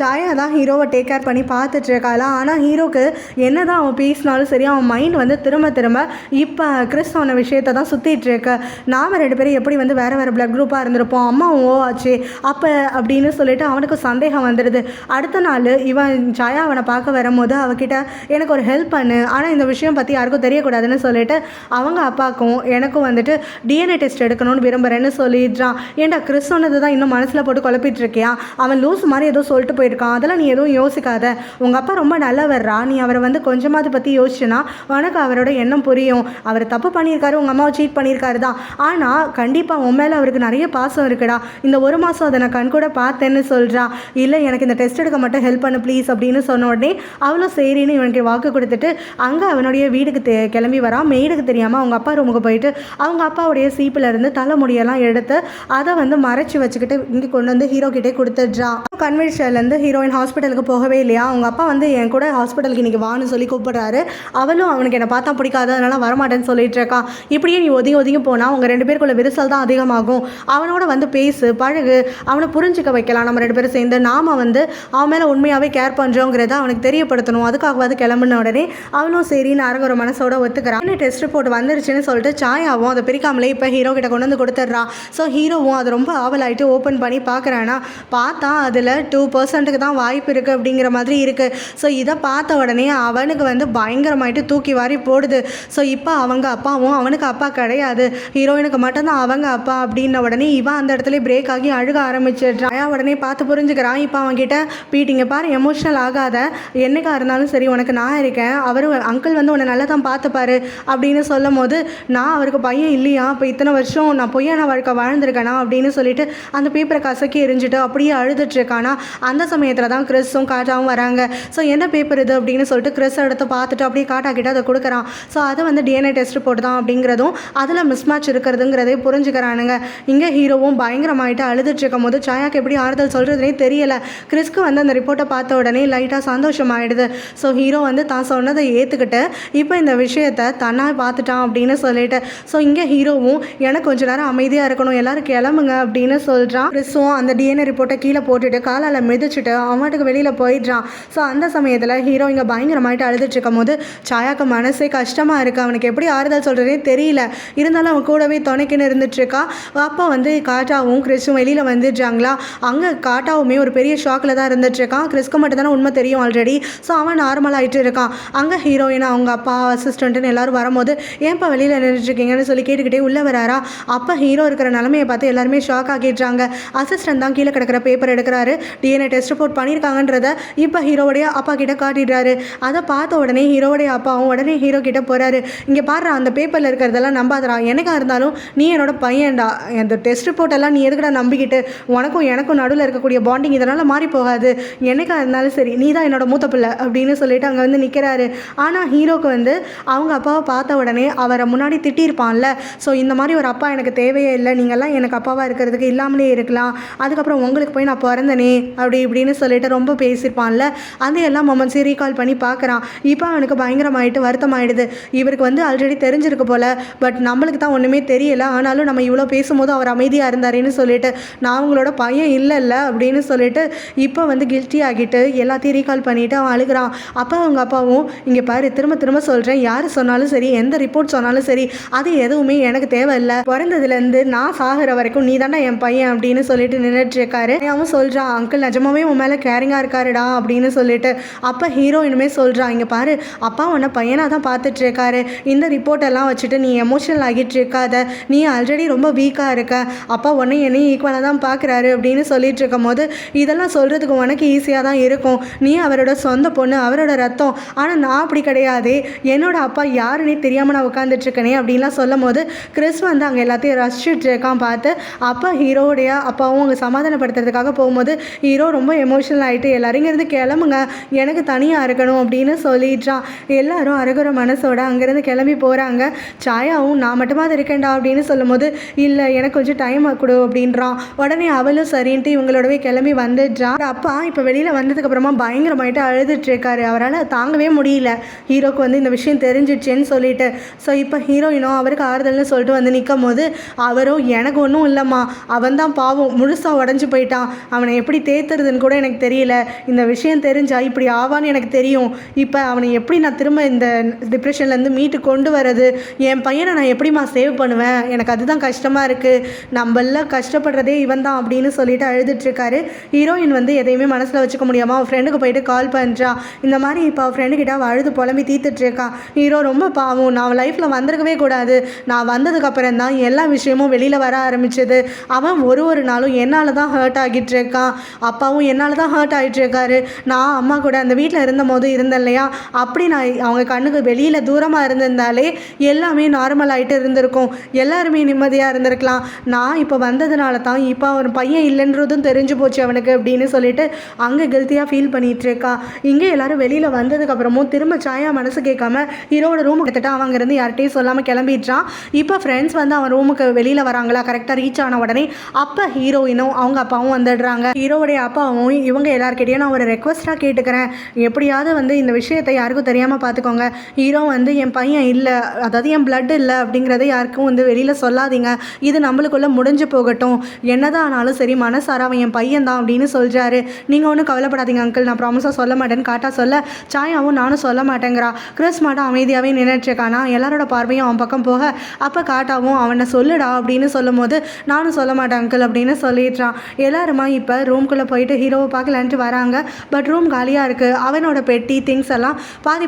சாயா தான் ஹீரோவை டேக் கேர் பண்ணி பார்த்துட்டு இருக்காளா. ஆனால் ஹீரோக்கு என்ன தான் அவன் பேசினாலும் சரி அவன் மைண்ட் வந்து திரும்ப திரும்ப இப்போ கிறிஸ் சொன்ன விஷயத்தை தான் சுற்றிட்டு இருக்கு. நாம் 2 பேரும் எப்படி வந்து வேறு வேறு பிளட் குரூப்பாக இருந்திருப்போம், அம்மாவும் ஓ ஆச்சு அப்போ அப்படின்னு சொல்லிட்டு அவனுக்கு சந்தேகம் வந்துடுது. அடுத்த நாள் இவன் சாயா அவனை பார்க்க வரும்போது அவகிட்ட எனக்கு ஒரு ஹெல்ப் பண்ணு, ஆனால் இந்த விஷயம் பற்றி யாருக்கும் தெரியக்கூடாதுன்னு சொல்லிட்டு அவங்க அப்பாவுக்கும் எனக்கும் வந்துட்டு டிஎன்ஏ டெஸ்ட் எடுக்கணும்னு விரும்புகிறேன்னு சொல்லிடுறான். ஏன்டா கிறிஸ் சொன்னது தான் இன்னும் மனசில் போட்டு குழப்பிட்டு இருக்கியா, அவன் லூஸ் மாதிரி ஏதோ சொல்லிட்டு போயிருக்கான், அதெல்லாம் நீ எதுவும் யோசிக்காத, உங்கள் அப்பா ரொம்ப நல்லவர்றா, நீ அவரை வந்து கொஞ்சமாவது பற்றி யோசிச்சுன்னா உனக்கு அவரோட எண்ணம் புரியும். அவர் தப்பு பண்ணியிருக்காரு, உங்கள் அம்மாவை சீட் பண்ணியிருக்காரு தான், ஆனால் கண்டிப்பாக உன் மேலே அவருக்கு நிறைய பாசம் இருக்குடா, இந்த 1 மாதம் அதை நான் கண் கூட பார்த்தேன்னு சொல்கிறான். இல்லை எனக்கு இந்த டெஸ்ட் எடுக்க மட்டும் ஹெல்ப் பண்ணு ப்ளீஸ் அப்படின்னு சொன்ன உடனே அவளும் சரின்னு இவனுக்கு வாக்கு கொடுத்துட்டு அங்கே அவனுடைய வீடுக்கு கிளம்பி வரான். மெய்டுக்கு தெரியாமல் அவங்க அப்பா ரூமுக்கு போயிட்டு அவங்க அப்பாவுடைய சீப்பில் இருந்து தலைமுடியெல்லாம் எடுத்து அதை வந்து மறைச்சி வச்சுக்கிட்டு இங்கே கொண்டு வந்து ஹீரோ கிட்டே கொடுத்துட்றான். கன்வென்ஷன்லேருந்து ஹீரோயின் ஹாஸ்பிட்டலுக்கு போகவே இல்லையா, அவங்க அப்பா வந்து என் கூட ஹாஸ்பிட்டலுக்கு இன்றைக்கி வான்னு சொல்லி கூப்பிடுறாரு. அவளும் அவனுக்கு என்னை பார்த்தா பிடிக்காது அதனால் வரமாட்டேன்னு சொல்லிட்டு இருக்கான். இப்படியே நீ ஒதுங்கி ஒதுங்கி போனால் அவங்க 2 பேருக்குள்ள விரிசல் தான் அதிகமாகும். அவனோட வந்து பேசு பழகு, அவனை புரிஞ்சிக்க வைக்கலாம், நம்ம 2 பேரும் சேர்ந்து நாம் வந்து அவன் மேலே உண்மையாகவே கேர் பண்ணுறோங்கிறத அவனுக்கு தெரியப்படுத்தணும், அதுக்காகவாது கிளம்புன உடனே அவனும் சரின்னு அரங்குற மனசோட ஒத்துக்கிறான். என்ன டெஸ்ட் ரிப்போர்ட் வந்துருச்சுன்னு சொல்லிட்டு சாயாவும் அதை பிரிக்காமலே இப்போ ஹீரோ கிட்ட கொண்டு வந்து கொடுத்துட்றான். ஸோ ஹீரோவும் அது ரொம்ப ஆவலாயிட்டு ஓப்பன் பண்ணி பார்க்குறான்னா பார்த்தா அதில் 2% தான் வாய்ப்பு இருக்குது அப்படிங்கிற மாதிரி இருக்குது. ஸோ இதை பார்த்த உடனே அவனுக்கு வந்து பயங்கரமாயிட்டு தூக்கி வாரி போடுது. ஸோ இப்போ அவங்க அப்பாவும் அவனுக்கு அப்பா கிடையாது, ஹீரோயினுக்கு மட்டும்தான் அவங்க அப்பா அப்படின்ன உடனே இவன் அந்த இடத்துல பிரேக் ஆகி அழுக ஆரம்பிச்சிடுறான். உடனே பார்த்து புரிஞ்சுக்கிறான். இப்போ அவன்கிட்ட பீட்டிங்க பாரு, எமோஷனல் ஆகாத, என்னைக்கா இருந்தாலும் சரி உனக்கு நான் இருக்கேன், அவர் அங்கிள் வந்து உன்னை நல்லா தான் பார்த்துப்பாரு அப்படின்னு சொல்லும் போது நான் அவருக்கு பையன் இல்லையா, இப்போ இத்தனை வருஷம் நான் பொய்யான வாழ்க்கை வாழ்ந்திருக்கேனா அப்படின்னு சொல்லிட்டு அந்த பேப்பரை கசக்கி எரிஞ்சுட்டு அப்படியே அழுதுட்ருக்கானா. அந்த சமயத்தில் தான் கிறிஸும் காட்டாவும் வராங்க. ஸோ என்ன பேப்பர் இது அப்படின்னு சொல்லிட்டு கிறிஸ் எடுத்து பார்த்துட்டு அப்படியே காட்டாக்கிட்டு அதை கொடுக்குறான். ஸோ அதை வந்து டிஎன்ஏ டெஸ்ட் போட்டு தான் அப்படிங்கிறதும் அதில் மிஸ் மேட்ச் இருக்கிறதுங்கிறதே புரிஞ்சுக்கிறானுங்க. இங்கே ஹீரோவும் பயங்கரமாயிட்டு அழுதுட்டு இருக்கும் போது சாயாக்கு எப்படி ஆறுதல் சொல்கிறதுனே தெரியலை. கிறிஸ்க்கு வந்து அந்த ரிப்போர்ட்டை பார்த்த உடனே லைட்டாக சந்தோஷமாயிடுது. ஸோ ஹீரோ வந்து தான் சொன்னதை ஏற்றுக்கிட்டு இப்போ இந்த விஷயத்தை தன்னாக பார்த்துட்டான் அப்படின்னு சொல்லிட்டு ஸோ இங்கே ஹீரோவும் எனக்கு கொஞ்சம் நேரம் அமைதியாக இருக்கணும், எல்லாரும் கிளம்புங்க அப்படின்னு சொல்கிறான். கிறிஸும் அந்த டிஎன்ஏ ரிப்போர்ட்டை கீழே போட்டுட்டு காலால் மிதிச்சுட்டு அவனுக்கு வெளியில் போயிடுறான். ஸோ அந்த சமயத்தில் ஹீரோ இங்கே பயங்கரமாயிட்டு அழுதுட்டு இருக்கும் போது சாயாக்கு மனசே கஷ்டமாக இருக்குது, அவனுக்கு எப்படி ஆறுதல் சொல்கிறதே தெரியல. இருந்தாலும் அவன் கூடவே துணைக்குன்னு இருந்துட்டுருக்கா. அப்போ வந்து காட்டாவும் கிறிஸும் வெளியில் வந்துடுறாங்களா. அங்கே காட்டாவுமே ஒரு பெரிய ஷாக்கில் தான் இருந்துட்டுருக்கான். கிறிஸ்க்கு மட்டும் தானே உண்மை தெரியும் ஆல்ரெடி. ஸோ அவன் நார்மலாகிட்டு இருக்கான். அங்கே ஹீரோயின் அவங்க அப்பா அசிஸ்டண்ட்டுன்னு எல்லோரும் வரும்போது ஏன்ப்பா வெளியில் நின்றுட்டுருக்கீங்கன்னு சொல்லி கேட்டுக்கிட்டே உள்ளே வராரா. அப்போ ஹீரோ இருக்கிற நிலமையை பார்த்து எல்லாருமே ஷாக் ஆகிடுறாங்க. அசிஸ்டன்ட் தான் கீழே கிடக்கிற பேப்பர் எடுக்கிறாரு, டிஎன்ஏ டெஸ்ட் ரிப்போர்ட் பண்ணியிருக்காங்கன்றத இப்போ ஹீரோவுடைய அப்பா கிட்ட காட்டிடுறாரு. அதை பார்த்த உடனே ஹீரோவுடைய அப்பாவும் உடனே ஹீரோ கிட்ட போகிறாரு. இங்கே பாரு, அந்த பேப்பரில் இருக்கிறதெல்லாம் நம்பாதரா, எனக்கா இருந்தாலும் நீ என்னோட பையன்டா, அந்த டெஸ்ட் ரிப்போர்ட் எல்லாம் நீ எதுக்கடா நம்பிக்கிட்டு, உனக்கும் எனக்கும் நடுவில் இருக்கக்கூடிய பாண்டிங் இதனால் மாறி போகாது, என்னைக்கா இருந்தாலும் சரி நீ தான் என்னோட மூத்த பிள்ளை அப்படின்னு சொல்லிட்டு அங்கே வந்து நிற்கிறாரு. ஆனால் ஹீரோக்கு வந்து அவங்க அப்பாவை பார்த்த உடனே அவரை முன்னாடி திட்டியிருப்பான்ல. ஸோ இந்த மாதிரி ஒரு அப்பா எனக்கு தேவையே இல்லை, நீங்கள்லாம் எனக்கு அப்பாவாக இருக்கிறதுக்கு இல்லாமலே இருக்கலாம், அதுக்கப்புறம் உங்களுக்கு போய் நான் பிறந்தனே அப்படி இப்படின்னு சொல்லிட்டு ரொம்ப பேசியிருப்பான்ல. அந்த எல்லா மொமெண்ட்ஸையும் ரீகால் பண்ணி பார்க்குறான். இப்போ அவனுக்கு பயங்கரமாயிட்டு வருத்தமாயிடுது. இவருக்கு வந்து ஆல்ரெடி தெரிஞ்சிருக்கு போல், பட் நம்மளுக்கு தான் ஒன்றுமே தெரியல, ஆனாலும் நம்ம இவ்வளோ பேசும்போது அவர் அமைதியாக இருந்தாருன்னு சொல்லிட்டு நான் அவங்களோட பையன் இல்லைல்ல அப்படின்னு சொல்லிட்டு இப்போ வந்து கில்ட்டி ஆகிட்டு எல்லாத்தையும் ரீகால் பண்ணிவிட்டு அவன் அழுகிறான். அப்போ அவங்க அப்பாவும் இங்கே பாரு, திரும்ப திரும்ப சொல்கிறேன், யார் சொன்னாலும் சரி எந்த ரிப்போர்ட் சொன்னாலும் சரி அது எதுவுமே எனக்கு தேவையில்லை, பிறந்ததுலேருந்து நான் சாகிற வரைக்கும் நீ தானே என் பையன் அப்படின்னு சொல்லிட்டு நின்றுட்டு இருக்காரு. அவன் சொல்கிறான், அங்கிள் நிஜமாவே உன் மேலே கேரிங்காக இருக்காருடா அப்படின்னு சொல்லிட்டு. அப்போ ஹீரோயினுமே சொல்கிறான், இங்கே பாரு, அப்பா உன்னை பையனாக தான் பார்த்துட்டு இருக்காரு, இந்த ரிப்போர்ட்டெல்லாம் வச்சுட்டு நீ எமோஷனல் ஆகிட்டு இருக்காத, நீ ஆல்ரெடி ரொம்ப வீக்காக இருக்க, அப்பா உன்னை என்னையும் ஈக்குவலாக தான் பார்க்குறாரு அப்படின்னு சொல்லிட்டு இருக்கும் போது இதெல்லாம் சொல்கிறதுக்கு உனக்கு ஈஸியாக தான் இருக்கும், நீ அவரோட சொந்த பொண்ணு, அவரோட ரத்தம், ஆனால் நான் அப்படி கிடையாது, என்னோட அப்பா யாருன்னே தெரியாமல் நான் உட்காந்துட்ருக்கேனே அப்படின்லாம் சொல்லும் போது கிறிஸ் வந்து அங்கே எல்லாத்தையும் ரசிச்சுட்டு இருக்கான் பார்த்து. அப்பா ஹீரோடைய அப்பாவும் அங்கே சமாதானப்படுத்துறதுக்காக போகும்போது ஹீரோ ரொம்ப எமோஷனல் ஆகிட்டு எல்லாரும் இங்கேருந்து கிளம்புங்க, எனக்கு தனியாக இருக்கணும் அப்படின்னு சொல்லிடுறான். எல்லாரும் அருகுற மனசோட அங்கேருந்து கிளம்பி போகிறாங்க. சாயாவும் நான் மட்டுமா அது இருக்கேன்டா அப்படின்னு சொல்லும்போது இல்லை எனக்கு கொஞ்சம் டைம் கொடு அப்படின்றான். உடனே அவளும் சரின்ட்டு இவங்களோடவே கிளம்பி வந்துடுறான். அப்பா இப்போ வெளியில் வந்ததுக்கப்புறமா பயங்கரமாயிட்டு அழுதுட்டு இருக்காரு. அவரால் தாங்கவே முடியல ஹீரோக்கு வந்து இந்த விஷயம் தெரிஞ்சிடுச்சேன்னு சொல்லிட்டு. ஸோ இப்போ ஹீரோயினும் அவருக்கு ஆறுதல்னு சொல்லிட்டு வந்து நிற்கும் போது அவரும் எனக்கு ஒன்றும் இல்லைம்மா, அவன் தான் பாவம் முழுசாக உடஞ்சி போயிட்டான், அவனை எப்படி தேத்துறதுன்னு கூட எனக்கு தெரியல, இந்த விஷயம் தெரிஞ்சா இப்படி ஆவான்னு எனக்கு தெரியும், இப்போ அவனை எப்படி நான் திரும்ப இந்த டிப்ரெஷன்லேருந்து மீட்டு கொண்டு வரது, என் பையனை நான் எப்படிம்மா சேவ் பண்ணுவேன், எனக்கு அதுதான் கஷ்டமாக இருக்குது, நம்மளாம் கஷ்டப்படுறதே இவன் தான் அப்படின்னு சொல்லிட்டு அழுதுட்ருக்காரு. ஹீரோயின் வந்து எதையுமே மனசில் வச்சுக்க முடியாமல் அவள் ஃப்ரெண்டுக்கு போயிட்டு கால் பண்ணுறா. இந்த மாதிரி இப்போ அவள் ஃப்ரெண்டுக்கிட்ட அவள் அழுது புலம்பி தீர்த்துட்ருக்கான். ஹீரோ ரொம்ப பாவம், நான் அவன் லைஃப்பில் வந்திருக்கவே கூடாது, நான் வந்ததுக்கப்புறம் தான் எல்லா விஷயமும் வெளியில் வர ஆரம்பிச்சது, அவன் ஒரு நாளும் என்னால் தான் ஹர்ட் ஆகிட்டு இருக்கான், அப்பாவும் என்னால் தான் ஹர்ட் ஆகிட்டு இருக்காரு, நான் அம்மா கூட அந்த வீட்டில் இருந்த போது இருந்தேன் இல்லையா, அப்படி நான் அவங்க கண்ணுக்கு வெளியில் தூரமாக இருந்திருந்தாலே எல்லாமே நார்மல் ஆகிட்டு இருந்திருக்கும், எல்லாருமே நிம்மதியாக இருந்திருக்கலாம், நான் இப்போ வந்ததுனால தான் இப்போ அவன் பையன் இல்லைன்றதும் தெரிஞ்சு போச்சு அவனுக்கு அப்படின்னு சொல்லிட்டு அங்கே கில்ட்டியாக ஃபீல் பண்ணிகிட்டு இருக்கான். இங்கே எல்லாரும் வெளியில் வந்ததுக்கப்புறமும் திரும்ப சாயா மனசு கேட்காம ஹீரோட ரூமுக்கு எடுத்துட்டு அவங்க இருந்து யார்கிட்டையும் சொல்லாமல் கிளம்பிடுறான். இப்போ ஃப்ரெண்ட்ஸ் வந்து அவன் ரூமுக்கு வெளியில் வராங்களா, கரெக்டாக ரீச் ஆன உடனே அப்போ ஹீரோயினும் அவங்க அப்பாவும் வந்துடுறாங்க. ஹீரோவுடைய அப்பாவும் இவங்க எல்லாருக்கிட்டையும் நான் ஒரு ரெக்வஸ்ட்டாக கேட்டுக்கிறேன், எப்படியாவது வந்து இந்த விஷயத்தை யாருக்கும் தெரியாமல் பார்த்துக்கோங்க, ஹீரோ வந்து என் பையன் இல்லை, அதாவது என் பிளட் இல்லை அப்படிங்கிறத யாருக்கும் வந்து வெளியில் சொல்லாதீங்க, இது நம்மளுக்குள்ளே முடிஞ்சு போகட்டும், என்னதான் ஆனாலும் சரி மனசார அவன் என் பையன் தான் அப்படின்னு சொல்கிறாரு. நீங்கள் ஒன்றும் கவலைப்படாதீங்க அங்கிள், நான் ப்ராமிஸாக சொல்ல மாட்டேன்னு காட்டா சொல்ல சாயாவும் நானும் சொல்ல மாட்டேங்கிறா. கிறிஸ் மட்டும் அமைதியாகவே நின்றுட்டுருக்கானா. எல்லாரோட பார்வையும் அவன் பக்கம் போக அப்போ காட்டாவும் அவனை சொல்லுடா அப்படின்னு சொல்லும் போது நானும் சொல்ல மாட்டேன் அங்கிள் அப்படின்னு சொல்லிடுறான். எல்லாருமா இப்போ ரூம்குள்ளே போயிட்டு ஹீரோவை பார்க்கலான்ட்டு வராங்க. பட் ரூம் காலியாக இருக்குது. அவனோட பெட்டி திங்ஸ் எல்லாம்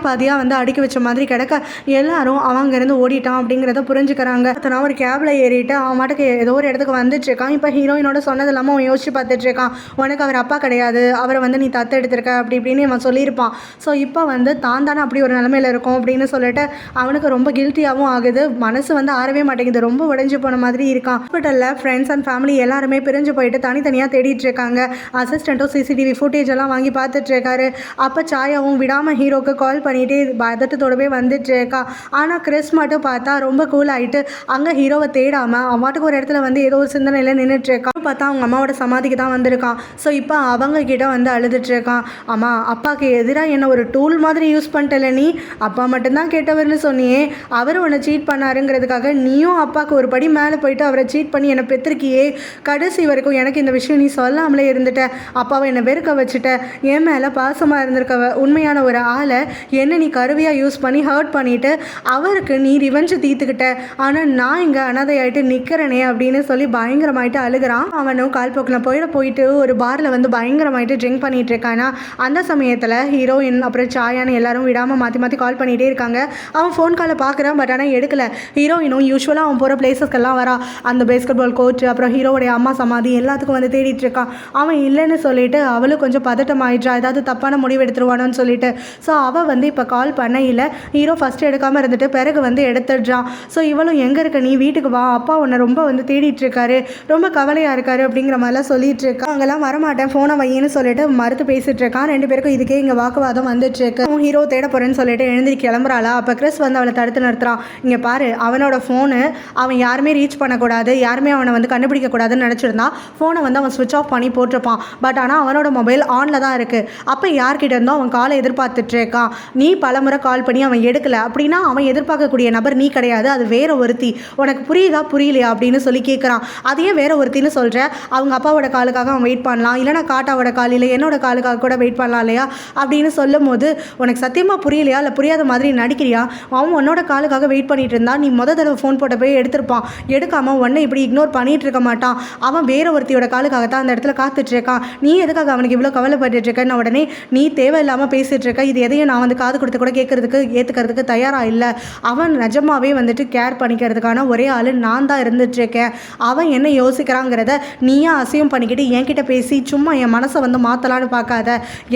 பாதியாக வந்து அடுக்கி வச்ச மாதிரி கிடக்க எல்லாரும் அவங்கேருந்து ஓடிட்டான் அப்படிங்கிறத புரிஞ்சுக்கிறாங்க. நான் ஒரு கேபில் ஏறிட்டு அவன் மாட்டுக்கு ஏதோ ஒரு இடத்துக்கு வந்துட்டுருக்கான். இப்போ ஹீரோயினோட சொன்னது இல்லாமல் அவன் யோசிச்சு பார்த்துட்ருக்கான், உனக்கு அவர் அப்பா கிடையாது, அவரை வந்து நீ தத்து எடுத்திருக்க அப்படி இப்படின்னு அவன் சொல்லியிருப்பான். ஸோ இப்போ வந்து தான் தானே அப்படி ஒரு நிலமையில் இருக்கும் அப்படின்னு சொல்லிட்டு அவனுக்கு ரொம்ப கில்ட்டியாகவும் ஆகுது. மனசு வந்து ஆறவே மாட்டேங்குது, ரொம்ப உடைஞ்சு போன மாதிரி இருக்கான். ஹாஸ்பிட்டலில் ஃப்ரெண்ட்ஸ் அண்ட் ஃபேமிலி எல்லாருமே பிரிஞ்சு போயிட்டு தனித்தனியாக தேடிட்டு இருக்காங்க. அசிஸ்டண்ட்டும் சிசிடிவி ஃபுட்டேஜ் எல்லாம் வாங்கி பார்த்துட்டு இருக்காரு. அப்போ சாயாவும் விடாமல் ஹீரோக்கு கால் பண்ணிட்டு பதட்டத்தோடவே வந்துட்டு இருக்கா. ஆனால் கிறிஸ் மட்டும் பார்த்தா ரொம்ப கூல் ஆகிட்டு அங்கே ஹீரோவை தேடாமல் அவன் பாட்டுக்கு ஒரு இடத்துல வந்து ஏதோ ஒரு சிந்தனையில் நின்றுட்டு இருக்கான். பார்த்தா அவங்க அம்மாவோட சமாதிக்கு தான் வந்திருக்கான். ஸோ இப்போ அவங்க கிட்ட வந்து அழுதுட்டு இருக்கான். அம்மா, அப்பாவுக்கு எதிராக என்ன ஒரு டூல் மாதிரி யூஸ் பண்ணிட்டல, நீ அப்பா மட்டும்தான் கேட்டவர்னு சொன்னியே, அவர் உன்னை சீட் பண்ணாருங்கிறதுக்காக நீயும் அப்பாவுக்கு ஒரு படி மேலே போயிட்டு அவரை சீட் பண்ணி என்னை பெற்றிருக்கியே, கடைசி வரைக்கும் எனக்கு இந்த விஷயம் நீ சொல்லாமலே இருந்துட்ட, அப்பாவை என்னை வெறுக்க வச்சுட்ட, என் மேலே பாசமாக இருந்திருக்க உண்மையான ஒரு ஆளை என்ன நீ கருவியாக யூஸ் பண்ணி ஹர்ட் பண்ணிவிட்டு அவருக்கு நீ ரிவெஞ்சு தீர்த்துக்கிட்ட, ஆனால் நான் இங்கே அனாதையாயிட்டு நிற்கிறேனே அப்படின்னு சொல்லி பயங்கரமாயிட்டு அழுகிறான். அவனும் கால்போக்கில் போயிட்டு ஒரு பாரில் வந்து பயங்கரமாயிட்டு ட்ரிங்க் பண்ணிகிட்டு இருக்கானா. அந்த சமயத்தில் ஹீரோயின் அப்புறம் சாயான்னு எல்லாரும் விடாமல் மாற்றி கால் பண்ணிகிட்டே இருக்காங்க. அவன் ஃபோன் காலை பார்க்குறான், பட் ஆனால் எடுக்கலை. ஹீரோயினும் யூஸ்வலாக அவன் போகிற பிளேஸஸ்க்கெல்லாம் வரா, அந்த பேஸ்கெட் பால் கோச் அப்புறம் ஹீரோடைய அம்மா சமாதி எல்லாத்துக்கும் வந்து தேடிட்டு இருக்கான். அவன் இல்லைன்னு சொல்லிட்டு அவளும் கொஞ்சம் பதட்டம் ஆயிடுறா, ஏதாவது தப்பான முடிவு எடுத்துருவானோன்னு சொல்லிட்டு. ஸோ அவள் வந்து இப்போ கால் பண்ண இல்லை, ஹீரோ ஃபஸ்ட்டு எடுக்காமல் இருந்துட்டு பிறகு வந்து எடுத்துடுறான். ஸோ இவளும் எங்கே இருக்க, நீ வீட்டுக்கு வா, அப்பா உன்னை ரொம்ப வந்து தேடிட்டு இருக்காரு, ரொம்ப கவலையாக இருக்காரு அப்படிங்கிற மாதிரிலாம் சொல்லிட்டு இருக்கா. அங்கெல்லாம் வரமாட்டேன், ஃபோனை வையின்னு சொல்லிட்டு மறுத்து பேசிட்டு இருக்கான். ரெண்டு பேருக்கும் இதுக்கே இங்கே வாக்குவாதம் வந்துட்டு இருக்கு. அவன் ஹீரோ தேட போறேன்னு சொல்லிட்டு எழுந்திரி கிளம்புறாளா. அப்போ கிறிஸ் வந்து அவளை தடுத்து நிறுத்துறான். இங்கே பாரு, அவனோட ஃபோனு அவன் யாருமே ரீச் பண்ணக்கூடாது, யாருமே அவனை வந்து கண்டுபிடிக்கக்கூடாதுன்னு நினச்சிருந்தா ஃபோனை வந்து அவன் ஸ்விட்ச் ஆஃப் பண்ணி போட்டிருப்பான். பட் ஆனால் அவனோட மொபைல் ஆனில் தான் இருக்குது. அப்போ யார்கிட்ட இருந்தோ அவன் காலை எதிர்பார்த்துட்டு இருக்கான். நீ பலமுறை கால் பண்ணி அவன் எடுக்கலை அப்படின்னா அவன் எதிர்பார்க்கக்கூடிய நபர் நீ கிடையாது, அது வேற ஒருத்தி, உனக்கு புரியுதா புரியலையா அப்படின்னு சொல்லி கேட்குறான். அதையே வேற ஒருத்தின்னு சொல்கிற, அவங்க அப்பாவோட காலுக்காக அவன் வெயிட் பண்ணலாம், இல்லைனா காட்டாவோட கால் இல்லை என்னோட காலுக்காக கூட வெயிட் பண்ணலாம் இல்லையா அப்படின்னு சொல்லும் போது உனக்கு சத்தியமாக புரியலையா, இல்லை புரியாத மாதிரி நடிக்கிறியா, அவன் உன்னோட காலுக்காக வெயிட் பண்ணிட்டு இருந்தா நீ தடவை ஃபோன் போட்ட போய் எடுத்திருப்பான், எடுக்காமல் உன்னை இப்படி இக்னோர் பண்ணிட்டு இருக்க மாட்டான், அவன் வேற ஒருத்தியோட காலுக்காக தான் அந்த இடத்துல காத்துட்டு இருக்கான், நீ எதுக்காக அவனுக்கு இவ்வளோ கவலைப்பட்டு இருக்கேன்னு உடனே நீ தேவையில்லாமல் பேசிட்டு இருக்க, இது எதையும் நான் வந்து காது கொடுத்து கூட கேட்கறதுக்கு ஏற்றுக்கிறதுக்கு தயாராக இல்லை, அவன் நிஜமாவே வந்துட்டு கேர் பண்ணிக்கிறதுக்கான ஒரே ஆள் நான் தான் இருந்துட்டு இருக்கேன், அவன் என்ன யோசிக்கிறாங்கிறத நீயா அசியம் பண்ணிக்கிட்டு என்கிட்ட பேசி சும்மா என் மனசை வந்து மாற்றலான்னு பார்க்காத,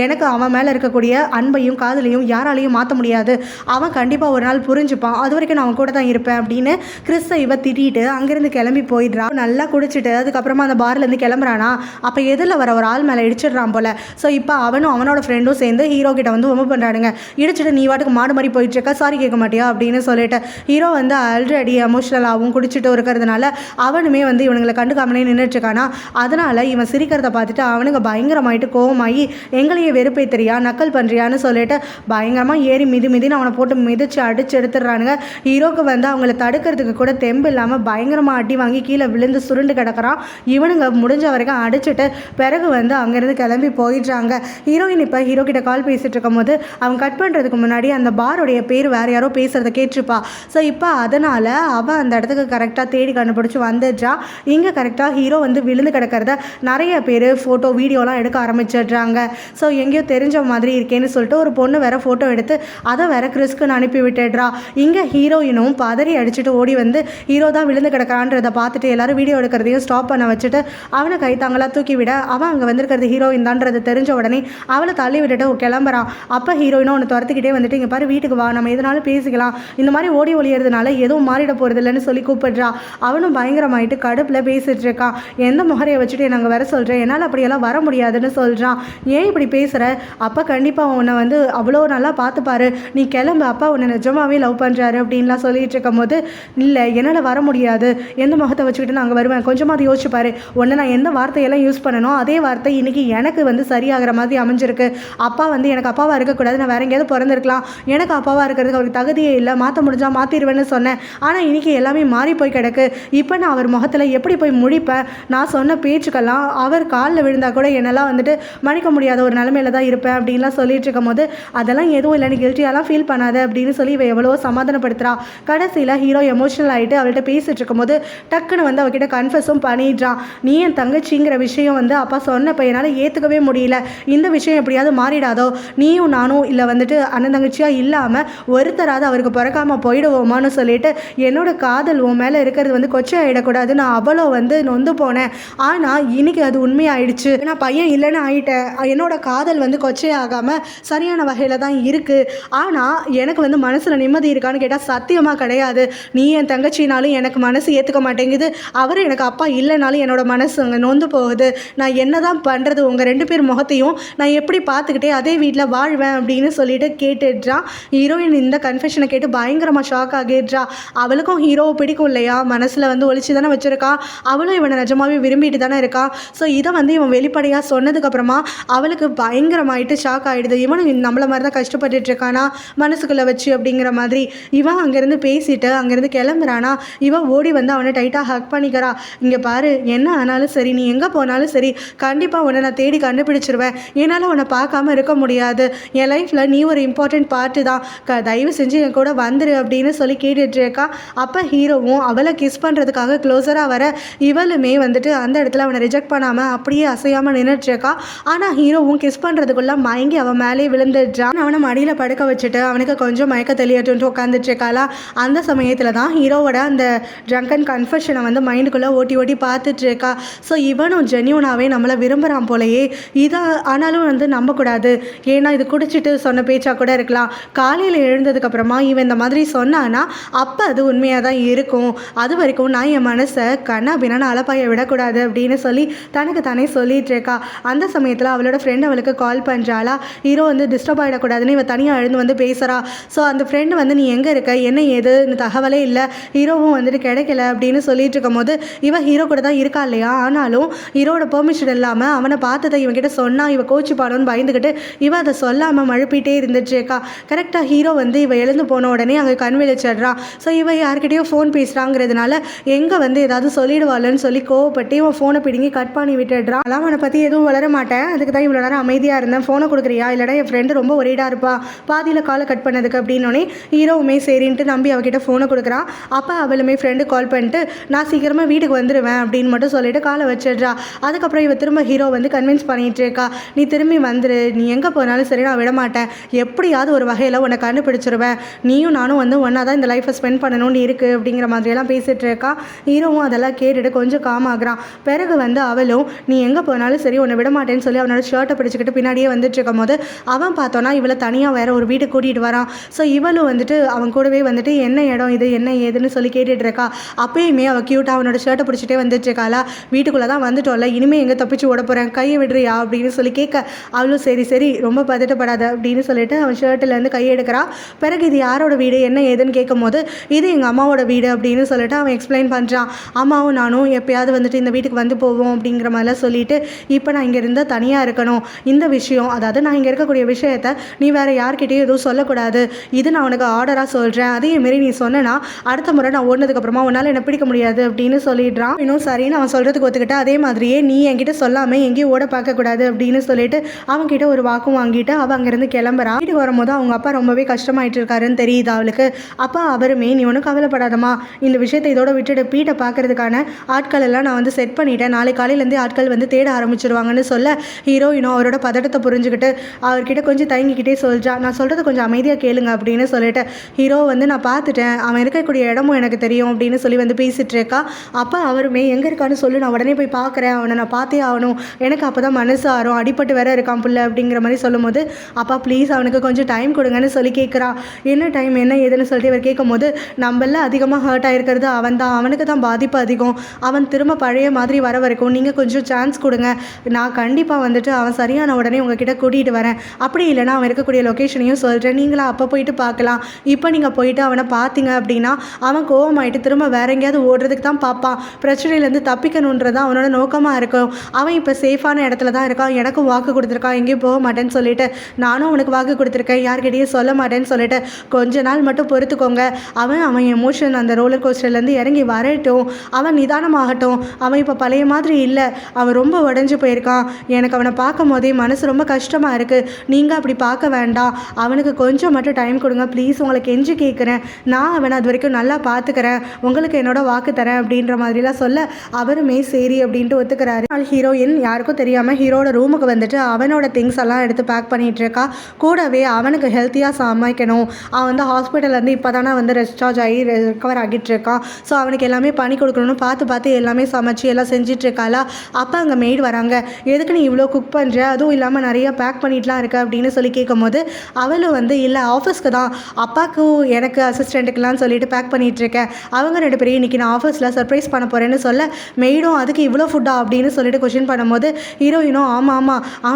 எனக்கு அவன் மேலே இருக்கக்கூடிய அன்பையும் காதலையும் யாராலையும் மாற்ற முடியாது, அவன் கண்டிப்பாக ஒரு நாள் புரிஞ்சுப்பான், அது வரைக்கும் நான் அவன் கூட தான் இருப்பேன் அப்படின்னு கிறிஸை இவ திட்டிட்டு அங்கேருந்து கிளம்பி போயிடுறான். நல்லா குடிச்சிட்டு அதுக்கப்புறமா அந்த பார்லேருந்து கிளம்புறானா, அப்போ எதில் வர ஒரு ஆள் மேலே இடிச்சிடுறான் போல். ஸோ இப்போ அவனும் அவனோட ஃப்ரெண்டும் சேர்ந்து ஹீரோ கிட்ட வந்து ரொம்ப பண்ணுறானுங்க. இடிச்சிட்டு நீ வாட்டுக்கு மாடு மாதிரி போயிட்டுருக்கா, சாரி கேட்க மாட்டியா அப்படின்னு சொல்லிட்டு ஹீரோ வந்து ஆல்ரெடி எமோஷ்னலாகவும் குடிச்சிட்டு இருக்கிறதுனால அவனுமே வந்து இவனுங்களை கண்டுக்காமலே நின்றுட்டுருக்கானா. அதனால் இவன் சிரிக்கிறத பார்த்துட்டு அவனுங்க பயங்கரமாயிட்டு கோவமாகி எங்களையே வெறுப்பேத்துறியா, நக்கல் பண்ணுறியான்னு சொல்லிட்டு பயங்கரமாக ஏறி மிதின்னு அவனை போட்டு மிதிச்சு அடிச்சு எடுத்துடுறானுங்க. ஹீரோக்கு வந்து அவங்கள தடுக்கிறதுக்கு கூட தெம்பு இல்லாமல் பயங்கரமாக அடி வாங்கி கீழே விழுந்து சுருண்டு கிடக்கிறான். இவனுங்க முடிஞ்ச வரைக்கும் அடிச்சுட்டு பிறகு வந்து அங்கேருந்து கிளம்பி போயிடுறாங்க. ஹீரோயின் இப்போ ஹீரோ கிட்ட கால் பேசிகிட்டு இருக்கும் போது அவன் கட் பண்ணுறதுக்கு முன்னாடி அந்த பாரோடைய பேர் வேறு யாரோ பேசுகிறத கேட்டிருப்பா. ஸோ இப்போ அதனால் அவள் அந்த இடத்துக்கு கரெக்டாக தேடி கண்டுபிடிச்சி வந்துடுறா. இங்கே கரெக்டாக ஹீரோ வந்து விழுந்து கிடக்கிறத நிறைய பேர் ஃபோட்டோ வீடியோலாம் எடுக்க ஆரம்பிச்சிடுறாங்க. ஸோ எங்கேயோ தெரிஞ்ச மாதிரி இருக்கேன்னு சொல்லிட்டு ஒரு பொண்ணு வேற ஃபோட்டோ எடுத்து அதை வேற கிறிஸ்க்குன்னு அனுப்பி விட்டுடுறா. இங்கே ஹீரோயினும் பதறி அடிச்சுட்டு ஓடி வந்து ஹீரோ தான் விழுந்து கிடக்கிறான்றதை பார்த்துட்டு எல்லாரும் வீடியோ எடுக்கிறதையும் ஸ்டாப் பண்ண வச்சுட்டு அவனை கைத்தாங்களா தூக்கி விட அவன் அங்கே வந்திருக்கிறது ஹீரோயின் தான்றது தெரிஞ்ச உடனே அவளை தள்ளி விட்டுட்டு கிளம்புறான். அப்போ ஹீரோயினும் அவனை துரத்துக்கிட்டே வந்துட்டு இங்கே பாரு வீட்டுக்கு வா, நம்ம எதனாலும் பேசிக்கலாம், இந்த மாதிரி ஓடி ஒளியறதுனால எதுவும் மாறிட போகிறது இல்லைன்னு சொல்லி கூப்பிடுறா. அவனும் பயங்கரமாயிட்டு கடுப்பில் பேசிட்டு இருக்கான். எந்த முகரையை வச்சுட்டு நாங்கள் வர சொல்கிறேன், என்னால் அப்படியெல்லாம் வர முடியாதுன்னு சொல்கிறான். ஏன் இப்படி பேசுகிற, அப்போ கண்டிப்பாக உன்னை வந்து அவ்வளோ நல்லா பார்த்துப்பாரு, நீ கிளம்பு, அப்பா உன்னை நிஜமாவே லவ் பண்ணுறாரு அப்படின்லாம் சொல்லிட்டு இருக்கும் போது இல்லை என்னால் வர முடியாது, எந்த முகத்தை வச்சுக்கிட்டு நான் அங்கே வருவேன், கொஞ்சமாக அதை யோசிச்சுப்பாரு, உன்னை நான் எந்த வார்த்தையெல்லாம் யூஸ் பண்ணணும் அதே வார்த்தை இன்றைக்கி எனக்கு வந்து சரியாகிற மாதிரி அமைஞ்சிருக்கு. அப்பா வந்து எனக்கு அப்பாவாக இருக்கக்கூடாது, நான் வேற எங்கேயாவது பிறந்திருக்கலாம், எனக்கு அப்பாவாக இருக்கிறதுக்கு அவருக்கு தகுதியே இல்லை, மாற்ற முடிஞ்சால் மாற்றிடுவேன்னு சொன்னேன். ஆனால் இன்றைக்கி எல்லாமே மாறி போய் கிடக்கு. இப்போ நான் அவர் முகத்தில் எப்படி போய் முடிப்பேன், நான் சொன்ன பேச்சுக்கெல்லாம் அவர் காலில் விழுந்தால் கூட என்னெல்லாம் வந்துட்டு மன்னிக்க முடியாத ஒரு நிலமையில தான் இருப்பேன் அப்படின்லாம் சொல்லிட்டு இருக்கும் போது அதெல்லாம் எதுவும் இல்லை, நீ கில்ட்டியாலாம் ஃபீல் பண்ணாத அப்படின்னு சொல்லி இவ எவ்வளோ சமாதானப்படுத்துறா. கடைசியில் ஹீரோ எமோஷனல் ஆகிட்டு அவள்கிட்ட பேசிட்டு இருக்கும்போது டக்குன்னு வந்து அவகிட்ட கன்ஃபஸும் பண்ணிடுறான். நீ என் தங்கச்சிங்கிற விஷயம் வந்து அப்பா சொன்னப்போ என்னால் ஏற்றுக்கவே முடியல, இந்த விஷயம் எப்படியாவது மாறிடாதோ, நீயும் நானும் இல்லை வந்துட்டு அண்ணன் தங்கச்சியாக இல்லாமல் ஒருத்தராது அவருக்கு பிறக்காமல் போயிடுவோமான்னு சொல்லிட்டு என்னோட காதல் உன் மேலே இருக்கிறது வந்து கொச்சை ஆகிடக்கூடாது, நான் அவ்வளோ வந்து நொந்து போனேன், ஆனால் இன்னைக்கு அது உண்மையாயிடுச்சு, நான் பையன் இல்லைன்னு ஆகிட்டேன், என்னோட காதல் வந்து கொச்சையாகாமல் சரியான வகையில் தான் இருக்குது, ஆனால் எனக்கு வந்து மனசில் நிம்மதி இருக்கான்னு கேட்டால் சத்தியமாக கிடையாது. நீ என் தங்கச்சினாலும் எனக்கு மனசு ஏற்றுக்க மாட்டேங்குது, அவர் எனக்கு அப்பா இல்லைனாலும் என்னோட மனசு அங்கே நொந்து போகுது, நான் என்ன தான் பண்ணுறது, உங்கள் 2 பேர் முகத்தையும் நான் எப்படி பார்த்துக்கிட்டே அதே வீட்டில் வாழ்வேன் அப்படின்னு சொல்லிட்டு கேட்டுடுறான். ஹீரோயின் இந்த கன்ஃபெஷனை கேட்டு பயங்கரமாக ஷாக் ஆகிடுறா. அவளுக்கும் ஹீரோவை பிடிக்கும் இல்லையா, மனசில் வந்து ஒழிச்சு தானே வச்சுருக்கா, அவளும் இவனை நிஜமாவே விரும்பிட்டு தானே இருக்கா. ஸோ இதை வந்து இவன் வெளிப்படையாக சொன்னதுக்கப்புறமா அவளுக்கு பயங்கரமாயிட்டு ஷாக் ஆகிடுது. இவனும் நம்மள மாதிரி தான் கஷ்டப்பட்டுட்டு இருக்கானா மனசுக்குள்ளே வச்சு அப்படிங்கிற மாதிரி. இவன் அங்கேருந்து பேசிட்டு அங்கேருந்து கிளம்புறானா, இவன் ஓடி வந்து அவனை டைட்டாக ஹக் பண்ணிக்கிறா. இங்கே பாரு, என்ன ஆனாலும் சரி, நீ எங்கே போனாலும் சரி, கண்டிப்பாக உன்னை நான் தேடி கண்டுபிடிச்சிருவேன், என்னால் உன்னை பார்க்காம இருக்க முடியாது, என் லைஃப்பில் நீ ஒரு இம்பார்ட்டண்ட் பார்ட்டு தான், தயவு செஞ்சு என் கூட வந்துரு அப்படின்னு சொல்லி கேட்டுட்ருக்கா. அப்போ ஹீரோவும் அவளை கிஸ் பண்ணுறதுக்காக க்ளோஸராக வர இவளுமே வந்துட்டு அந்த இடத்துல அவனை ரிஜெக்ட் பண்ணாமல் அப்படியே அசையாமல் நின்றுட்டுருக்கா. ஆனால் ஹீரோவும் கிஸ் பண்ணுறதுக்குள்ளே மயங்கி அவன் மேலே விழுந்துடுறான். அவனை மடியில் படுக்க வச்சுட்டு அவனுக்கு கொஞ்சம் மயக்க தெளியட்டுன்ட்டு உட்காந்துட்ருக்காளா. அந்த சமயத்தில் தான் ஹீரோவோட அந்த ட்ரங்கன் கன்ஃபெஷனை வந்து மைண்டுக்குள்ளே ஓட்டி ஓட்டி பார்த்துட்ருக்கா. ஸோ இவனும் ஜென்யூனாகவே நம்மளை விரும்புகிறான் போலையே, இதை ஆனாலும் வந்து நம்பக்கூடாது, ஏன்னா இது குடிச்சிட்டு சொன்ன பேச்சாக கூட இருக்கலாம், காலையில் எழுந்ததுக்கப்புறமா இவன் இந்த மாதிரி சொன்னான்னா அப்போ அது உண்மையாக தான் இருக்கும், அது வரைக்கும் நான் என் மனசை கண்ணா பின்னா அலப்பாய விடக்கூடாது அப்படின்னு சொல்லி தனக்கு தானே சொல்லிட்டு இருக்கா. அந்த சமயத்தில் அவளோட ஃப்ரெண்ட் அவளுக்கு கால் பண்ணுறாளா. ஹீரோ வந்து டிஸ்டர்ப் ஆகிடக்கூடாதுன்னு இவன் தனியாக எழுந்து வந்து பேசுகிறா. ஸோ அந்த ஃப்ரெண்டு வந்து நீ எங்கே இருக்க, என்ன ஏதுன்னு தகவலே இல்லை, ஹீரோவும் வந்துட்டு கிடைக்கல அப்படின்னு சொல்லிட்டு இருக்கும் போது இவன் ஹீரோ கூட தான் இருக்கா இல்லையா, ஆனாலும் ஹீரோட பெர்மிஷன் இல்லாமல் அவனை பார்த்ததை இவன்கிட்ட சொன்னால் இவன் கோச்சு பாடணும்னு பயந்துக்கிட்டு இவன் அதை சொல்லாமல் மழுப்பிட்டே இருந்துட்டுருக்கா. கரெக்டாக ஹீரோ வந்து இவன் எழுந்து போன உடனே அங்கே கண் விழிச்சிடுறான். ஸோ இவன் யார்கிட்டயோ ஃபோன் பேசுகிறாங்கிறதுனால எங்கே வந்து ஏதாவது சொல்லிடுவாள்னு சொல்லி கோவப்பட்டு இவன் ஃபோனை பிடுங்கி கட் பண்ணி விட்டுடுறான். அதெல்லாம் அவனை பற்றி எதுவும் வளர மாட்டேன், அதுக்கு தான் இவ்வளோ நேரம் அமைதியாக இருந்தேன், ஃபோனை கொடுக்குறியா, இல்லைனா என் ஃப்ரெண்டு ரொம்ப ஒரேடாக இருப்பா பாதியில் காலை கட் பண்ணதுக்கு அப்படின்னோடனே ஹீரோவுமே சரின்ட்டு நம்பி அவகிட்ட ஃபோனை கொடுக்குறான். அப்போ அவளுமே ஃப்ரெண்டு கால் பண்ணிட்டு நான் சீக்கிரமாக வீட்டுக்கு வந்துடுவேன் அப்படின்னு மட்டும் சொல்லிட்டு காலை வச்சிடுறா. அதுக்கப்புறம் இவன் திரும்ப ஹீரோ வந்து கன்வின்ஸ் பண்ணிகிட்டு இருக்கா, நீ திரும்பி வந்துரு, நீ எங்கே போனாலும் சரி நான் விட மாட்டேன், எப்படியாவது ஒரு வகையில் உன்னை கண்டுபிடிச்சிருவேன், நீயும் நானும் வந்து ஒன்றா தான் இந்த லைஃப்பை ஸ்பெண்ட் பண்ணணும்னு இருக்குது அப்படிங்கிற மாதிரியெல்லாம் பேசிகிட்டு இருக்கா. ஹீரோவும் அதெல்லாம் கேட்டுட்டு கொஞ்சம் காம் ஆகுறான். பிறகு வந்து அவளும் நீ எங்கே போனாலும் சரி உன்னை விட மாட்டேன்னு சொல்லி அவனோட ஷர்ட்டை பிடிச்சிக்கிட்டு பின்னாடியே வந்துட்டு இருக்கும் போது அவன் பார்த்தோன்னா இவளை தனியாக வேற ஒரு வீட்டுக்கு கூட்டிகிட்டு கூட்டிகிட்டு வரான். ஸோ இவளும் வந்துட்டு அவன் கூடவே வந்துட்டு என்ன இடம் இது என்ன ஏதுன்னு சொல்லி கேட்டுட்டு இருக்கா. அப்பயுமே அவள் க்யூட்டாக அவனோட ஷர்ட்டை பிடிச்சிட்டே வந்துட்டு இருக்காளா. வீட்டுக்குள்ளே தான் வந்துட்டோம்ல, இனிமேல் எங்கே தப்பிச்சு ஓட போகிறேன், கையை விடுறியா அப்படின்னு சொல்லி கேட்க அவளும் சரி சரி ரொம்ப பதட்டப்படாத அப்படின்னு சொல்லிட்டு அவன் ஷர்ட்டிலேருந்து கையை எடுக்கிறா. பிறகு இது யாரோட வீடு என்ன ஏதுன்னு கேட்கும் போது இது எங்கள் அம்மாவோட வீடு அப்படின்னு சொல்லிட்டு அவன் எக்ஸ்பிளைன் பண்ணுறான். அம்மாவும் நானும் எப்பயாவது வந்துட்டு இந்த வீட்டுக்கு வந்து போவோம் அப்படிங்கிற மாதிரிலாம் சொல்லிட்டு இப்போ நான் இங்கே இருந்தால் தனியாக இருக்கணும், இந்த விஷயம் அதாவது நான் இங்கே இருக்கக்கூடிய விஷயத்த நீ வேறு யார்கிட்டையும் எதுவும் சொல்லக்கூடாது, இது நான் உனக்கு ஆர்டராக சொல்கிறேன், அதேமாரி நீ சொன்னேன்னா அடுத்த முறை நான் ஓடினதுக்கப்புறமா உன்னால் என்னை பிடிக்க முடியாது அப்படின்னு சொல்லிடுறான். இன்னும் சரின்னு அவன் சொல்கிறதுக்கு ஒத்துக்கிட்டு அதே மாதிரியே நீ என்கிட்ட சொல்லாமல் எங்கேயும் ஓட பார்க்கக்கூடாது அப்படின்னு சொல்லிட்டு அவன்கிட்ட ஒரு வாக்கும் வாங்கிட்டு அவள் அங்கேருந்து கிளம்புறான். வீட்டுக்கு வரும்போது அவங்க அப்பா ரொம்பவே கஷ்டமாயிட்டு இருக்காருன்னு தெரியுது அவளுக்கு. அப்பா அவருமே நீ ஒன்றும் கவலைப்படாதம்மா, இந்த விஷயத்தை இதோட விட்டுட்டு பீட்டை பார்க்கறதுக்கான ஆட்கள் எல்லாம் நான் வந்து செட் பண்ணிட்டேன், நாளை காலையிலேருந்தே ஆட்கள் வந்து தேட ஆரம்பிச்சிருவாங்கன்னு சொல்ல ஹீரோயினும் அவரோட பதட்டத்தை புரிஞ்சுக்கிட்டு அவர்கிட்ட கொஞ்சம் தயங்கிக்கிட்டே சொல்றா, நான் சொல்கிறத கொஞ்சம் அமைதியாக கேளுங்க அப்படின்னு சொல்லிட்டு ஹீரோ வந்து நான் பார்த்துட்டேன், அவன் இருக்கக்கூடிய இடமும் எனக்கு தெரியும் அப்படின்னு சொல்லி வந்து பேசிகிட்டு இருக்கா. அப்போ அவருமே எங்கே இருக்கான்னு சொல்லி நான் உடனே போய் பார்க்குறேன், அவனை நான் பார்த்தே ஆகணும், எனக்கு அப்போ தான் மனசு ஆறும், அடிப்பட்டு வேற இருக்கான் புள்ள அப்படிங்கிற மாதிரி சொல்லும்போது அப்பா ப்ளீஸ் அவனுக்கு கொஞ்சம் டைம் கொடுங்கன்னு சொல்லி கேட்குறா. என்ன டைம் என்ன ஏதுன்னு சொல்லிட்டு இவர் கேட்கும்போது நம்மள அதிகமாக ஹர்ட் ஆகிருக்கிறது அவன் தான், அவனுக்கு தான் பாதிப்பு அதிகம், அவன் திரும்ப பழைய மாதிரி வர வரைக்கும் நீங்கள் கொஞ்சம் சான்ஸ் கொடுங்க, நான் கண்டிப்பாக வந்துட்டு அவன் சரியான உடனே உங்ககிட்ட கூட்டிகிட்டு வரேன், அப்படி இல்லைனா அவன் இருக்கக்கூடிய லொக்கேஷனையும் சொல்கிறேன், நீங்களா அப்போ போயிட்டு பார்க்கலாம், இப்போ நீங்கள் போயிட்டு அவனை பார்த்தீங்க அப்படின்னா அவன் கோவமாயிட்டு திரும்ப வேற எங்கேயாவது ஓடுறதுக்கு தான் பார்ப்பான், பிரச்சனையிலேருந்து தப்பிக்கணுன்றது அவனோட நோக்கமாக இருக்கும், அவன் இப்போ சேஃபான இடத்துல தான் இருக்கான், எனக்கும் வாக்கு கொடுத்துருக்கான் எங்கேயும் போக மாட்டேன்னு சொல்லிட்டு, நானும் அவனுக்கு வாக்கு கொடுத்துருக்கேன் யார்கிட்டையும் சொல்ல மாட்டேன்னு சொல்லிட்டு கொஞ்ச நாள் மட்டும் பொறுத்துக்கோங்க, அவன் எமோஷன் அந்த ரோலர் கோஸ்டர்லேருந்து இறங்கி வரட்டும், அவன் நிதானமாகட்டும், அவன் இப்போ பழைய மாதிரி இல்லை, அவன் ரொம்ப உடஞ்சி போயிருக்கான், எனக்கு அவனை பார்க்கும் போதே மனசு ரொம்ப கஷ்டமாக இருக்குது, நீங்கள் அப்படி பார்க்க வேண்டாம், அவனுக்கு கொஞ்சம் மட்டும் டைம் கொடுங்க ப்ளீஸ், உங்களை கெஞ்சி கேட்குறேன், நான் அவனை அது வரைக்கும் நல்லா பார்த்துக்கிறேன், உங்களுக்கு என்னோட வாக்கு தரேன் அப்படின்ற மாதிரிலாம் சொல்ல அவருமே சரி அப்படின்ட்டு ஒத்துக்கிறாரு. ஹீரோயின் யாருக்கும் தெரியாமல் ஹீரோட ரூமுக்கு வந்துட்டு அவனோட திங்ஸ் எல்லாம் எடுத்து பேக் பண்ணிகிட்டு இருக்கா. கூடவே அவனுக்கு ஹெல்த்தியாக சமைக்கணும், அவன் வந்து ஹாஸ்பிட்டல்லேருந்து இப்போ தானே வந்து ரெஸ்டார்ஜ் ஆகி ரெக்கவர் ஆகிட்டு இருக்கான், ஸோ அவனுக்கு எல்லாமே பண்ணி கொடுக்கணும்னு பார்த்து பார்த்து எல்லாமே சமைச்சு எல்லாம் செஞ்சிட்டு இருக்காளா. அப்போ அங்கே மெய்டு வராங்க, எதுக்கு நீ இவ்வளோ குக் பண்ணுற, அதுவும் இல்லாமல் நிறைய பேக் பண்ணிட்டுலாம் இருக்க அப்படின்னு சொல்லி கேட்கும்போது அவளும் வந்து இல்லை ஆஃபீஸ்க்கு தான், அப்பாவுக்கும் எனக்கு அசிஸ்டண்ட்டுக்கெலாம் சொல்லிட்டு பேக் பண்ணிகிட்டு இருக்கேன், அவங்க 2 பேரையும் இன்றைக்கி நான் ஆஃபீஸில் சர்ப்ரைஸ் பண்ண போகிறேன்னு சொல்ல மெய்டும் அதுக்கு இவ்வளோ ஃபுட்டா அப்படின்னு சொல்லிட்டு கொஷின் பண்ணும்போது ஹீரோயினும் ஆமாம்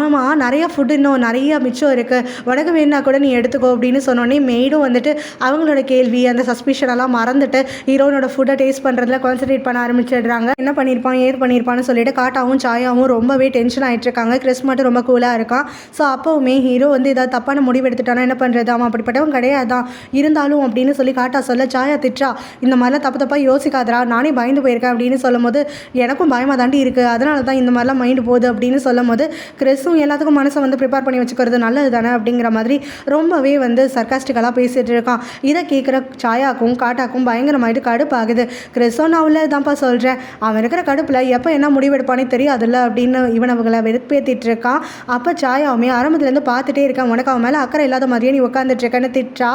நிறைய ஃபுட்டு இன்னும் நிறைய மிச்சம் இருக்குது, உனக்கு வேணா கூட நீ எடுத்துக்கோ அப்படின்னு சொன்னோடனே மெய்டும் வந்துட்டு அவங்களோட கேள்வி அந்த சஸ்பிஷனெல்லாம் மறந்துட்டு ஹீரோனோட ஃபுட்டை டேஸ்ட் பண்ணுறதுல கான்சன்ட்ரேட் பண்ண ஆரம்பிச்சிடுறாங்க. என்ன பண்ணியிருப்பான் ஏது பண்ணியிருப்பான்னு சொல்லிட்டு காட்டாவும் சாயாவும் ரொம்பவே டென்ஷன் ஆகிட்டு இருக்காங்க. கிறிஸ் மட்டும் ரொம்ப கூலாக இருக்கான். ஸோ அப்போவுமே ஹீரோ வந்து ஏதாவது தப்பான முடிவு எடுத்துட்டானா என்ன பண்ணுறது, அவன் அப்படிப்பட்டவன் கிடையாதான், இருந்தாலும் அப்படின்னு சொல்லி காட்டா சொல்ல சாயா திட்டா, இந்த மாதிரிலாம் தப்பாக யோசிக்காதரா, நானே பயந்து போயிருக்கேன் அப்படின்னு சொல்லும் போது எனக்கும் பயமாக தாண்டி இருக்குது, அதனால தான் இந்த மாதிரிலாம் மைண்டு போகுது அப்படின்னு சொல்லும் போது கிறிஸும் எல்லாத்துக்கும் மனசை வந்து ப்ரிப்பேர் பண்ணி வச்சுக்கிறது நல்லது தானே அப்படிங்கிற மாதிரி ரொம்பவே வந்து சர்க்காஸ்டிக்கலாக பேசிகிட்டு இருக்கான். இதை கேட்குற சாயாக்கும் காட்டாக்கும் பயங்கரமாயிட்டு கடுப்பாகுது. கிறிஸும் நான் உள்ள தான்ப்பா சொல்கிறேன், அவன் இருக்கிற கடுப்பில் எப்போ என்ன முடிவெடுப்பானே தெரியாதுல்ல அப்படின்னு இவனவங்களை வெறுப்பேற்றிட்டு இருக்கான். அப்போ சாயாவுமே ஆரம்பத்துலேருந்து பார்த்துட்டே இருக்கேன், உனக்கு அவன் மேலே அக்கறை இல்லாத மாதிரியே நீ உட்காந்துட்டு இருக்கேன்னு திட்டா.